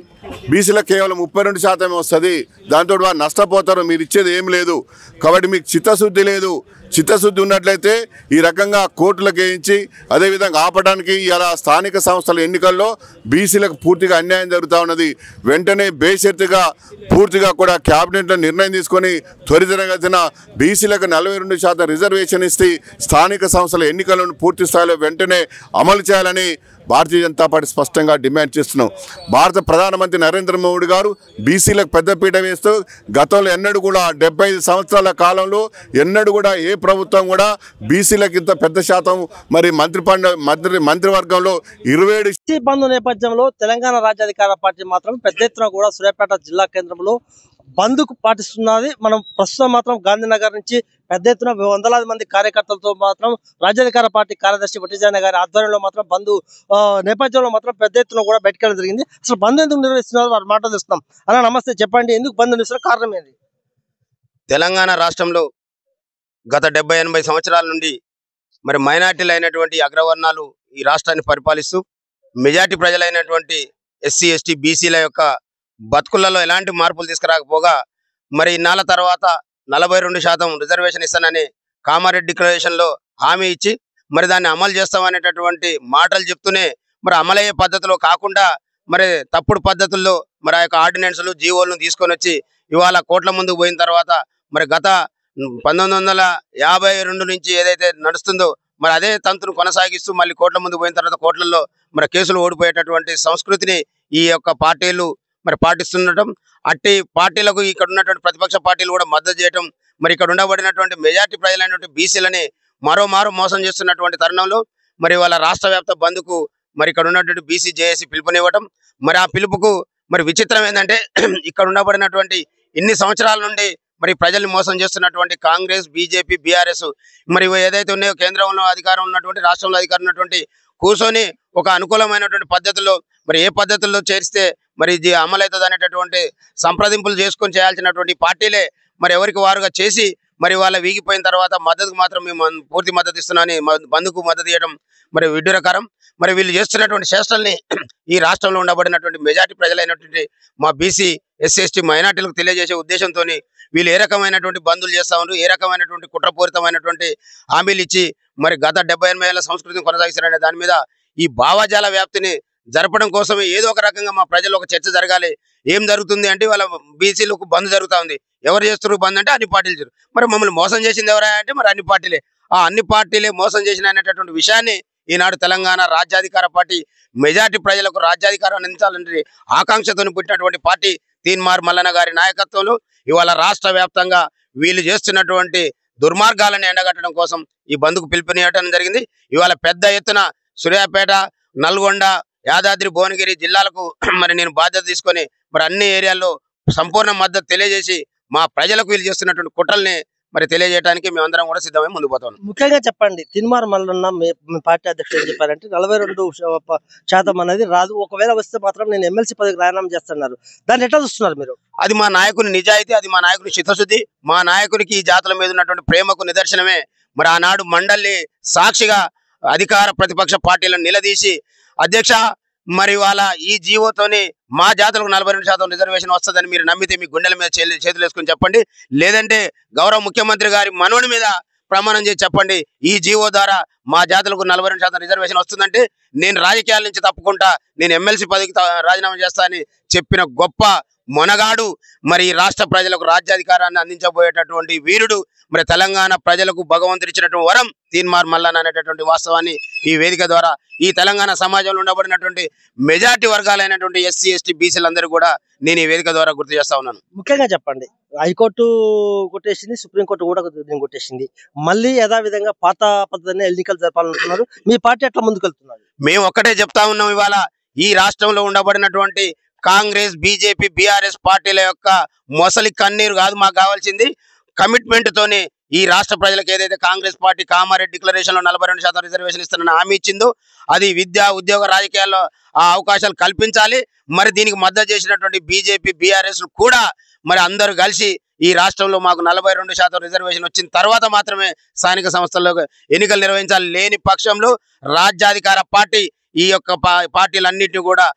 బీసీలకు కేవలం 32% వస్తుంది. దాంతో వారు నష్టపోతారు. మీరు ఇచ్చేది ఏం లేదు. కాబట్టి మీకు చిత్తశుద్ధి లేదు. చిత్తశుద్ధి ఉన్నట్లయితే ఈ రకంగా కోర్టులకు వేయించి అదేవిధంగా ఆపడానికి ఇలా స్థానిక సంస్థల ఎన్నికల్లో బీసీలకు పూర్తిగా అన్యాయం జరుగుతూ ఉన్నది. వెంటనే బేషరతుగా పూర్తిగా కూడా క్యాబినెట్లో నిర్ణయం తీసుకొని త్వరితగతిన బీసీలకు 42% రిజర్వేషన్ ఇస్తే స్థానిక సంస్థల ఎన్నికలను పూర్తి స్థాయిలో వెంటనే అమలు చేయాలని భారతీయ జనతా పార్టీ స్పష్టంగా డిమాండ్ చేస్తున్నాం. భారత ప్రధానమంత్రి నరేంద్ర మోడీ గారు బీసీలకు పెద్దపీట వేస్తూ గతంలో ఎన్నడూ కూడా 75 సంవత్సరాల కాలంలో ఎన్నడూ కూడా ఏ ప్రభుత్వం కూడా బీసీలకు ఇంత పెద్ద శాతం మరి మంత్రివర్గంలో 27 బంద్ నేపథ్యంలో తెలంగాణ రాజ్యాధికార పార్టీ మాత్రం పెద్ద ఎత్తున కూడా సూర్యాపేట జిల్లా కేంద్రంలో బంద్కు పాటిస్తున్నది. మనం ప్రస్తుతం మాత్రం గాంధీనగర్ నుంచి పెద్ద ఎత్తున వందలాది మంది కార్యకర్తలతో మాత్రం రాజ్యాధికార పార్టీ కార్యదర్శి వట్టిజాన గారి ఆధ్వర్యంలో మాత్రం బంద్ నేపథ్యంలో మాత్రం పెద్ద ఎత్తున కూడా బయటకెళ్ళడం జరిగింది. అసలు బంద్ ఎందుకు నిర్వహిస్తున్నారు వారి మాట తెలుస్తున్నాం. అలా నమస్తే, చెప్పండి, ఎందుకు బంద్ నిర్వహిస్తున్నారు, కారణం ఏంటి? తెలంగాణ రాష్ట్రంలో గత 70-80 సంవత్సరాల నుండి మరి మైనార్టీలు అయినటువంటి అగ్రవర్ణాలు ఈ రాష్ట్రాన్ని పరిపాలిస్తూ మెజార్టీ ప్రజలైనటువంటి ఎస్సీ ఎస్టీ బీసీల యొక్క బతుకులలో ఎలాంటి మార్పులు తీసుకురాకపోగా మరి ఇన్నాళ్ళ తర్వాత 42% రిజర్వేషన్ ఇస్తానని కామారెడ్డి డిక్లరేషన్లో హామీ ఇచ్చి మరి దాన్ని అమలు చేస్తామనేటటువంటి మాటలు చెప్తూనే మరి అమలయ్యే పద్ధతిలో కాకుండా మరి తప్పుడు పద్ధతుల్లో మరి ఆ యొక్క ఆర్డినెన్స్లు జీవోలను తీసుకొని వచ్చి ఇవాళ కోట్ల ముందుకు పోయిన తర్వాత మరి గత 1952 నుంచి ఏదైతే నడుస్తుందో మరి అదే తంతును కొనసాగిస్తూ మళ్ళీ కోట్ల ముందు పోయిన తర్వాత కోట్లలో మరి కేసులు ఓడిపోయేటటువంటి సంస్కృతిని ఈ యొక్క పార్టీలు మరి పాటిస్తుండటం, అట్టి పార్టీలకు ఇక్కడ ఉన్నటువంటి ప్రతిపక్ష పార్టీలు కూడా మద్దతు చేయటం, మరి ఇక్కడ ఉండబడినటువంటి మెజార్టీ ప్రజలైనటువంటి బీసీలని మరోమారు మోసం చేస్తున్నటువంటి తరుణంలో మరి వాళ్ళ రాష్ట్ర వ్యాప్త బంద్కు మరి ఇక్కడ ఉన్నటువంటి బీసీ జేఏసీ పిలుపునివ్వటం, మరి ఆ పిలుపుకు మరి విచిత్రం ఏంటంటే ఇక్కడ ఉండబడినటువంటి ఇన్ని సంవత్సరాల నుండి మరి ప్రజల్ని మోసం చేస్తున్నటువంటి కాంగ్రెస్, బీజేపీ, బీఆర్ఎస్ మరి ఏదైతే ఉన్నాయో కేంద్రంలో అధికారం ఉన్నటువంటి రాష్ట్రంలో అధికారం ఉన్నటువంటి కూర్చొని ఒక అనుకూలమైనటువంటి పద్ధతుల్లో మరి ఏ పద్ధతుల్లో చేరిస్తే మరి ఇది అమలవుతుంది అనేటటువంటి సంప్రదింపులు చేసుకొని చేయాల్సినటువంటి పార్టీలే మరి ఎవరికి వారుగా చేసి మరి వాళ్ళ వీగిపోయిన తర్వాత మద్దతుకు మాత్రం మేము పూర్తి మద్దతు ఇస్తున్నామని బంధుకు మద్దతు ఇవ్వడం మరి విడ్డూరకరం. మరి వీళ్ళు చేస్తున్నటువంటి చేష్టల్ని ఈ రాష్ట్రంలో ఉండబడినటువంటి మెజార్టీ ప్రజలైనటువంటి మా బీసీ ఎస్సీ ఎస్టీ మైనార్టీలకు తెలియజేసే ఉద్దేశంతో వీళ్ళు ఏ రకమైనటువంటి బంధులు చేస్తా ఉన్నారు, ఏ రకమైనటువంటి కుట్రపూరితమైనటువంటి హామీలు ఇచ్చి మరి గత 70-80 ఏళ్ల సంస్కృతిని కొనసాగిస్తారనే దాని మీద ఈ భావజాల వ్యాప్తిని జరపడం కోసమే ఏదో ఒక రకంగా మా ప్రజలు ఒక చర్చ జరగాలి. ఏం జరుగుతుంది అంటే వాళ్ళ బీసీలకు బంద్ జరుగుతూ ఉంది. ఎవరు చేస్తారు బంద్ అంటే అన్ని పార్టీలు చేస్తారు. మరి మమ్మల్ని మోసం చేసింది ఎవరా అంటే మరి అన్ని పార్టీలే. ఆ అన్ని పార్టీలే మోసం చేసిన అనేటటువంటి విషయాన్ని ఈనాడు తెలంగాణ రాజ్యాధికార పార్టీ మెజార్టీ ప్రజలకు రాజ్యాధికారాన్ని అందించాలంటే ఆకాంక్షతో పుట్టినటువంటి పార్టీ తీన్మార్ మల్లన్న గారి నాయకత్వంలో ఇవాళ రాష్ట్ర వ్యాప్తంగా వీళ్ళు చేస్తున్నటువంటి దుర్మార్గాలను ఎండగట్టడం కోసం ఈ బంద్కు పిలుపునివ్వడం జరిగింది. ఇవాళ పెద్ద ఎత్తున సూర్యాపేట, నల్గొండ, యాదాద్రి, భువనగిరి జిల్లాలకు మరి నేను బాధ్యత తీసుకొని మరి అన్ని ఏరియాల్లో సంపూర్ణ మద్దతు తెలియజేసి మా ప్రజలకు వీళ్ళు చేస్తున్నటువంటి కుట్రల్ని మరి తెలియజేయడానికి మేమందరం కూడా సిద్ధమై ముందుకు పోతాం. ముఖ్యంగా చెప్పండి, తీన్మార్ మల్లన్న మీ పార్టీ అధ్యక్షుడు ఏం చెప్పారంటే 42% అనేది రాదు, ఒకవేళ వస్తే మాత్రం నేను ఎమ్మెల్సీ పదవికి రాజీనామా చేస్తున్నారు. దాన్ని ఎట్లా చూస్తున్నారు మీరు? అది మా నాయకుని నిజాయితీ, అది మా నాయకుని చిత్తశుద్ధి, మా నాయకునికి ఈ జాతుల మీద ఉన్నటువంటి ప్రేమకు నిదర్శనమే. మరి ఆనాడు మండలి సాక్షిగా అధికార ప్రతిపక్ష పార్టీలను నిలదీసి అధ్యక్ష మరి వాళ్ళ ఈ జీవోతోని మా జాతులకు 42% రిజర్వేషన్ వస్తుందని మీరు నమ్మితే మీ గుండెల మీద చేతులు వేసుకొని చెప్పండి, లేదంటే గౌరవ ముఖ్యమంత్రి గారి మనవడి మీద ప్రమాణం చేసి చెప్పండి ఈ జీవో ద్వారా మా జాతులకు 42% రిజర్వేషన్ వస్తుందంటే నేను రాజకీయాల నుంచి తప్పుకుంటా, నేను ఎమ్మెల్సీ పదవికి రాజీనామా చేస్తా అని చెప్పిన గొప్ప మొనగాడు మరి రాష్ట్ర ప్రజలకు రాజ్యాధికారాన్ని అందించబోయేటటువంటి వీరుడు. మరి తెలంగాణ ప్రజలకు భగవంతుడు ఇచ్చినటువంటి వరం తీన్మార్ మల్లన్న అనేటటువంటి వాస్తవాన్ని ఈ వేదిక ద్వారా ఈ తెలంగాణ సమాజంలో ఉండబడినటువంటి మెజార్టీ వర్గాలైనటువంటి ఎస్సీ ఎస్టీ బీసీలందరూ కూడా నేను ఈ వేదిక ద్వారా గుర్తు చేస్తా ఉన్నాను. ముఖ్యంగా చెప్పండి, హైకోర్టు కొట్టేసింది, సుప్రీంకోర్టు కూడా కొట్టేసింది, మళ్ళీ యథావిధంగా పాత పద్ధతిని ఎన్నికలు జరపాలనుకున్నారు. మీ పార్టీ ఎట్లా ముందుకెళ్తున్నారు? మేము ఒక్కటే చెప్తా ఉన్నాం, ఇవాళ ఈ రాష్ట్రంలో ఉండబడినటువంటి కాంగ్రెస్, బీజేపీ, బీఆర్ఎస్ పార్టీల యొక్క మొసలి కన్నీరు కాదు మాకు కావాల్సింది, కమిట్మెంట్ తోని ఈ రాష్ట్ర ప్రజలకు ఏదైతే కాంగ్రెస్ పార్టీ కామారెడ్డి డిక్లరేషన్ లో 42% రిజర్వేషన్ ఇస్తానని హామీ ఇచ్చిందో అది విద్యా, ఉద్యోగ, రాజకీయాల్లో ఆ అవకాశాలు కల్పించాలి. మరి దీనికి మద్దతు చేసినటువంటి బీజేపీ, బీఆర్ఎస్ కూడా మరి అందరూ కలిసి ఈ రాష్ట్రంలో మాకు 42% రిజర్వేషన్ వచ్చిన తర్వాత మాత్రమే స్థానిక సంస్థల్లో ఎన్నికలు నిర్వహించాలి. లేని పక్షంలో రాజ్యాధికార పార్టీ ఈ యొక్క పార్టీలన్నింటినీ కూడా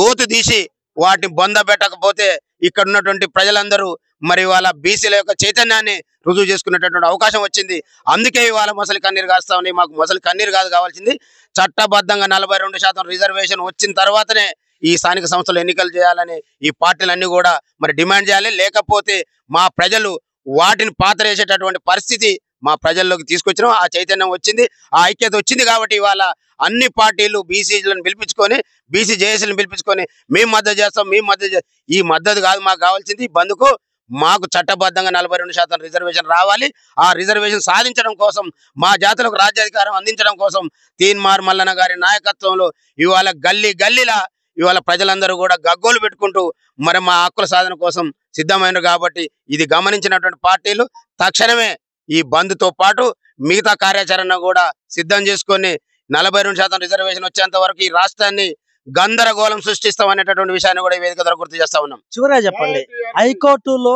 గోతు తీసి వాటిని బొందబెట్టకపోతే ఇక్కడ ఉన్నటువంటి ప్రజలందరూ మరి వాళ్ళ బీసీల యొక్క చైతన్యాన్ని రుజువు చేసుకునేటటువంటి అవకాశం వచ్చింది. అందుకే ఇవాళ మొసలి కన్నీరు కాస్తా ఉన్నాయి. మాకు మొసలి కన్నీరు కాదు కావాల్సింది, చట్టబద్ధంగా 42% రిజర్వేషన్ వచ్చిన తర్వాతనే ఈ స్థానిక సంస్థలు ఎన్నికలు చేయాలని ఈ పార్టీలన్నీ కూడా మరి డిమాండ్ చేయాలి. లేకపోతే మా ప్రజలు వాటిని పాతరేసేటటువంటి పరిస్థితి మా ప్రజల్లోకి తీసుకొచ్చినాం. ఆ చైతన్యం వచ్చింది, ఆ ఐక్యత వచ్చింది. కాబట్టి ఇవాళ అన్ని పార్టీలు బీసీలను పిలిపించుకొని బీసీ జేఏసీలను పిలిపించుకొని మేము మద్దతు చేస్తాం, మేము మద్దతు ఈ మద్దతు కాదు మాకు కావాల్సింది. బంద్కు మాకు చట్టబద్ధంగా 42% రిజర్వేషన్ రావాలి. ఆ రిజర్వేషన్ సాధించడం కోసం, మా జాతులకు రాజ్యాధికారం అందించడం కోసం తీన్మార్ మల్లన్న గారి నాయకత్వంలో ఇవాళ గల్లీ గల్లీలా ఇవాళ ప్రజలందరూ కూడా గగ్గోలు పెట్టుకుంటూ మరి మా హక్కుల సాధన కోసం సిద్ధమైనరు. కాబట్టి ఇది గమనించినటువంటి పార్టీలు తక్షణమే ఈ బంద్తో పాటు మిగతా కార్యాచరణ కూడా సిద్ధం చేసుకొని 42% రిజర్వేషన్ వచ్చేంత వరకు ఈ రాష్ట్రాన్ని గందరగోళం సృష్టిస్తాం అనేటటువంటి విషయాన్ని కూడా ఈ వేదిక ద్వారా గుర్తు చేస్తా ఉన్నాం. చివరిగా చెప్పండి, హైకోర్టులో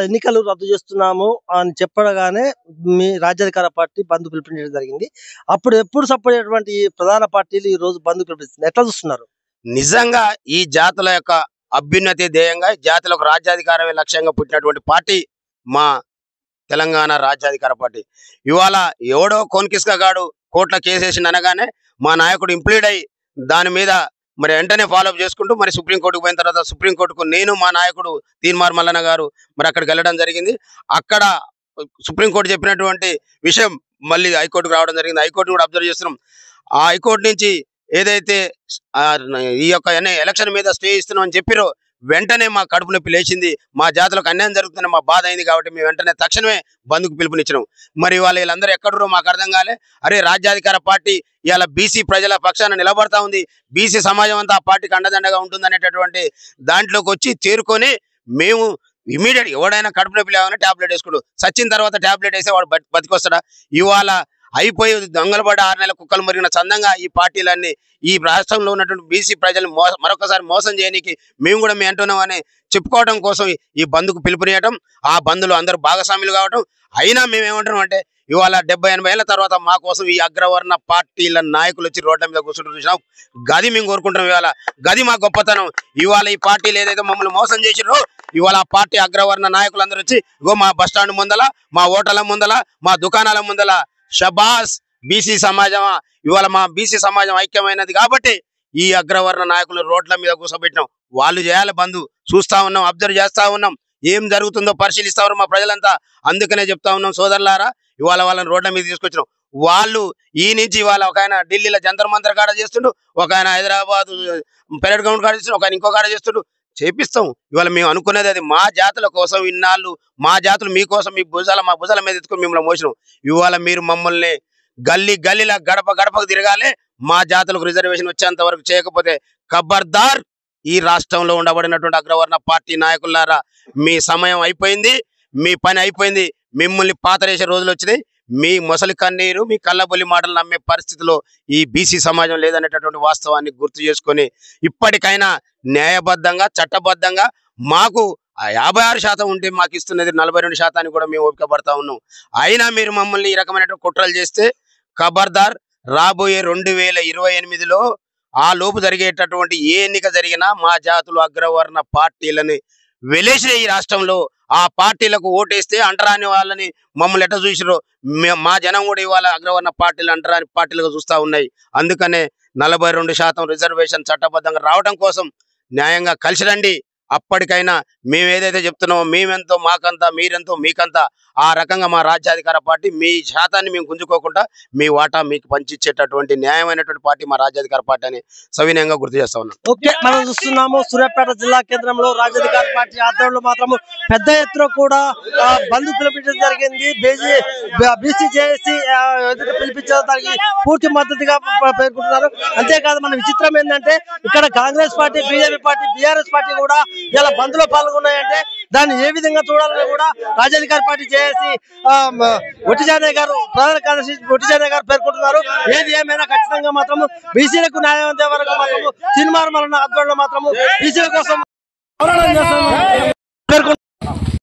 ఎన్నికలు రద్దు చేస్తున్నాము అని చెప్పగానే మీ రాజ్యాధికార పార్టీ బంద్ పిలుపునివ్వడం జరిగింది. అప్పుడు ఎప్పుడు సపోర్ట్ అయ్యేటువంటి ఈ ప్రధాన పార్టీలు ఈ రోజు బంద్ పిలుపునిస్తుంది, ఎట్లా చూస్తున్నారు? నిజంగా ఈ జాతుల యొక్క అభ్యున్నతి ధ్యేయంగా, జాతులకు రాజ్యాధికారమే లక్ష్యంగా పుట్టినటువంటి పార్టీ మా తెలంగాణ రాజ్యాధికార పార్టీ. ఇవాళ ఎవడో కోన్కిస్కాగాడు కోర్టులో కేసేసి అనగానే మా నాయకుడు ఇంప్లీడ్ అయ్యి దాని మీద మరి వెంటనే ఫాలోఅప్ చేసుకుంటూ మరి సుప్రీంకోర్టుకు పోయిన తర్వాత సుప్రీంకోర్టుకు నేను మా నాయకుడు తీన్మార్ మల్లన్న గారు మరి అక్కడికి వెళ్ళడం జరిగింది. అక్కడ సుప్రీంకోర్టు చెప్పినటువంటి విషయం మళ్ళీ హైకోర్టుకు రావడం జరిగింది. హైకోర్టు కూడా అబ్జర్వ్ చేస్తున్నాం. ఆ హైకోర్టు నుంచి ఏదైతే ఈ యొక్క ఎలక్షన్ మీద స్టే ఇస్తున్నాం అని చెప్పిరో వెంటనే మా కడుపు నొప్పి లేచింది. మా జాతులకు అన్యాయం జరుగుతుందని మా బాధ అయింది. కాబట్టి మేము వెంటనే తక్షణమే బంద్కు పిలుపునిచ్చినాం. మరి వీళ్ళందరూ ఎక్కడో మాకు అర్థం కాలే. అరే రాజ్యాధికార పార్టీ ఇవాళ బీసీ ప్రజల పక్షాన నిలబడతా ఉంది, బీసీ సమాజం అంతా ఆ పార్టీకి అండదండగా ఉంటుంది అనేటటువంటి దాంట్లోకి వచ్చి చేరుకొని మేము ఇమీడియట్ ఎవడైనా కడుపు నొప్పి లేవని టాబ్లెట్ వేసుకుడు, సచ్చిన తర్వాత టాబ్లెట్ వేసే వాడు బతికొస్తాడా? ఇవాళ అయిపోయి దొంగలు పడ్డ 6 నెలల కుక్కలు మరిగిన చందంగా ఈ పార్టీలన్నీ ఈ రాష్ట్రంలో ఉన్నటువంటి బీసీ ప్రజలు మరొకసారి మోసం చేయడానికి మేము కూడా మేము అంటున్నామని చెప్పుకోవడం కోసం ఈ బంద్కు పిలుపునియటం, ఆ బంద్లో అందరూ భాగస్వాములు కావటం. అయినా మేమేమంటున్నాం అంటే ఇవాళ 70-80 ఏళ్ల తర్వాత మా కోసం ఈ అగ్రవర్ణ పార్టీల నాయకులు వచ్చి రోడ్ల మీద కూర్చుంటూ చూసినాం. గది మేము కోరుకుంటున్నాం. ఇవాళ గది మా గొప్పతనం. ఇవాళ ఈ పార్టీలు ఏదైతే మమ్మల్ని మోసం చేసిరో ఇవాళ ఆ పార్టీ అగ్రవర్ణ నాయకులు అందరూ వచ్చి ఇగో మా బస్టాండ్ ముందల, మా హోటళ్ల ముందల, మా దుకాణాల ముందల షబాస్ బీసీ సమాజమా, ఇవాళ మా బీసీ సమాజం ఐక్యమైనది కాబట్టి ఈ అగ్రవర్ణ నాయకులు రోడ్ల మీద కూర్చోబెట్టినాం. వాళ్ళు చేయాలి బంధు, చూస్తా ఉన్నాం, అబ్జర్వ్ చేస్తా ఉన్నాం, ఏం జరుగుతుందో పరిశీలిస్తా ఉన్నాం మా ప్రజలంతా. అందుకనే చెప్తా ఉన్నాం సోదరులారా, ఇవాళ వాళ్ళని రోడ్ల మీద తీసుకొచ్చినాం. వాళ్ళు ఈ నుంచి ఇవాళ ఒక ఆయన ఢిల్లీలో జంతర్ మంతర్ కాడ చేస్తుండు, ఒక ఆయన హైదరాబాద్ పెరేడ్ గ్రౌండ్ కాడ చేస్తుండు, ఒక ఆయన ఇంకో కాడ చేస్తుండు. చేపిస్తాం. ఇవాళ మేము అనుకునేది అది, మా జాతుల కోసం ఇన్నాళ్ళు మా జాతులు మీకోసం మా భుజాల మీద ఎత్తుకొని మిమ్మల్ని మోసినాం. ఇవాళ మీరు మమ్మల్ని గల్లీ గల్లీలా గడప గడపకు తిరగాలి. మా జాతులకు రిజర్వేషన్ వచ్చేంత వరకు చేయకపోతే ఖబర్దార్, ఈ రాష్ట్రంలో ఉండబడినటువంటి అగ్రవర్ణ పార్టీ నాయకులారా, మీ సమయం అయిపోయింది, మీ పని అయిపోయింది. మిమ్మల్ని పాతరేసే రోజులు వచ్చినాయి. మీ మొసలి కన్నీరు, మీ కళ్ళబొల్లి మాటలు నమ్మే పరిస్థితిలో ఈ బీసీ సమాజం లేదనేటటువంటి వాస్తవాన్ని గుర్తు చేసుకొని ఇప్పటికైనా న్యాయబద్ధంగా చట్టబద్ధంగా మాకు 56% ఉంటే మాకు ఇస్తున్నది 42% కూడా మేము ఓపిక పడతా ఉన్నాం. అయినా మీరు మమ్మల్ని ఈ రకమైనటువంటి కుట్రలు చేస్తే ఖబర్దార్, రాబోయే 2028లో ఆ లోపు జరిగేటటువంటి ఏ ఎన్నిక జరిగినా మా జాతులు అగ్రవర్ణ పార్టీలని వెలేసిన ఈ రాష్ట్రంలో ఆ పార్టీలకు ఓటేస్తే అంటరాని వాళ్ళని మమ్మల్ని ఎట్లా చూసిరో మా జనం కూడా ఇవాళ అగ్రవర్ణ పార్టీలు అంటరాని పార్టీలుగా చూస్తూ ఉన్నాయి. అందుకనే 42% రిజర్వేషన్ చట్టబద్ధంగా రావడం కోసం న్యాయంగా కలిసి రండి. అప్పటికైనా మేము ఏదైతే చెప్తున్నామో మేమెంతో మాకంతా, మీరెంతో మీకంతా, ఆ రకంగా మా రాజ్యాధికార పార్టీ మీ శాతాన్ని మేము గుంజుకోకుండా మీ వాటా మీకు పంచిచ్చేటటువంటి న్యాయమైనటువంటి పార్టీ మా రాజ్యాధికార పార్టీ అని సవినయంగా గుర్తు చేస్తా ఉన్నాం. ఓకే, మనం చూస్తున్నాము సూర్యాపేట జిల్లా కేంద్రంలో రాజ్యాధికార పార్టీ ఆధ్వర్యంలో మాత్రము పెద్ద ఎత్తున కూడా బంద్ పిలిపించడం జరిగింది. బీసీ జేఏసీ పిలిపించడం దానికి పూర్తి మద్దతుగా పేర్కొంటున్నారు. అంతేకాదు మన విచిత్రం ఏంటంటే ఇక్కడ Congress party, BJP party, BRS party కూడా ఇలా బంద్ లో పాల్గొన్నాయంటే దాన్ని ఏ విధంగా చూడాలని కూడా రాజ్యాధికార పార్టీ జేఏసీ ఒట్టిజానయ్య గారు, ప్రధాన కార్యదర్శి ఒట్టిజానయ్య గారు పేర్కొంటున్నారు. ఏది ఏమైనా ఖచ్చితంగా మాత్రము బీసీలకు న్యాయం అందే వరకు మాత్రము తీన్మార్ మల్లన్న ఆధ్వర్యంలో మాత్రము బీసీల కోసం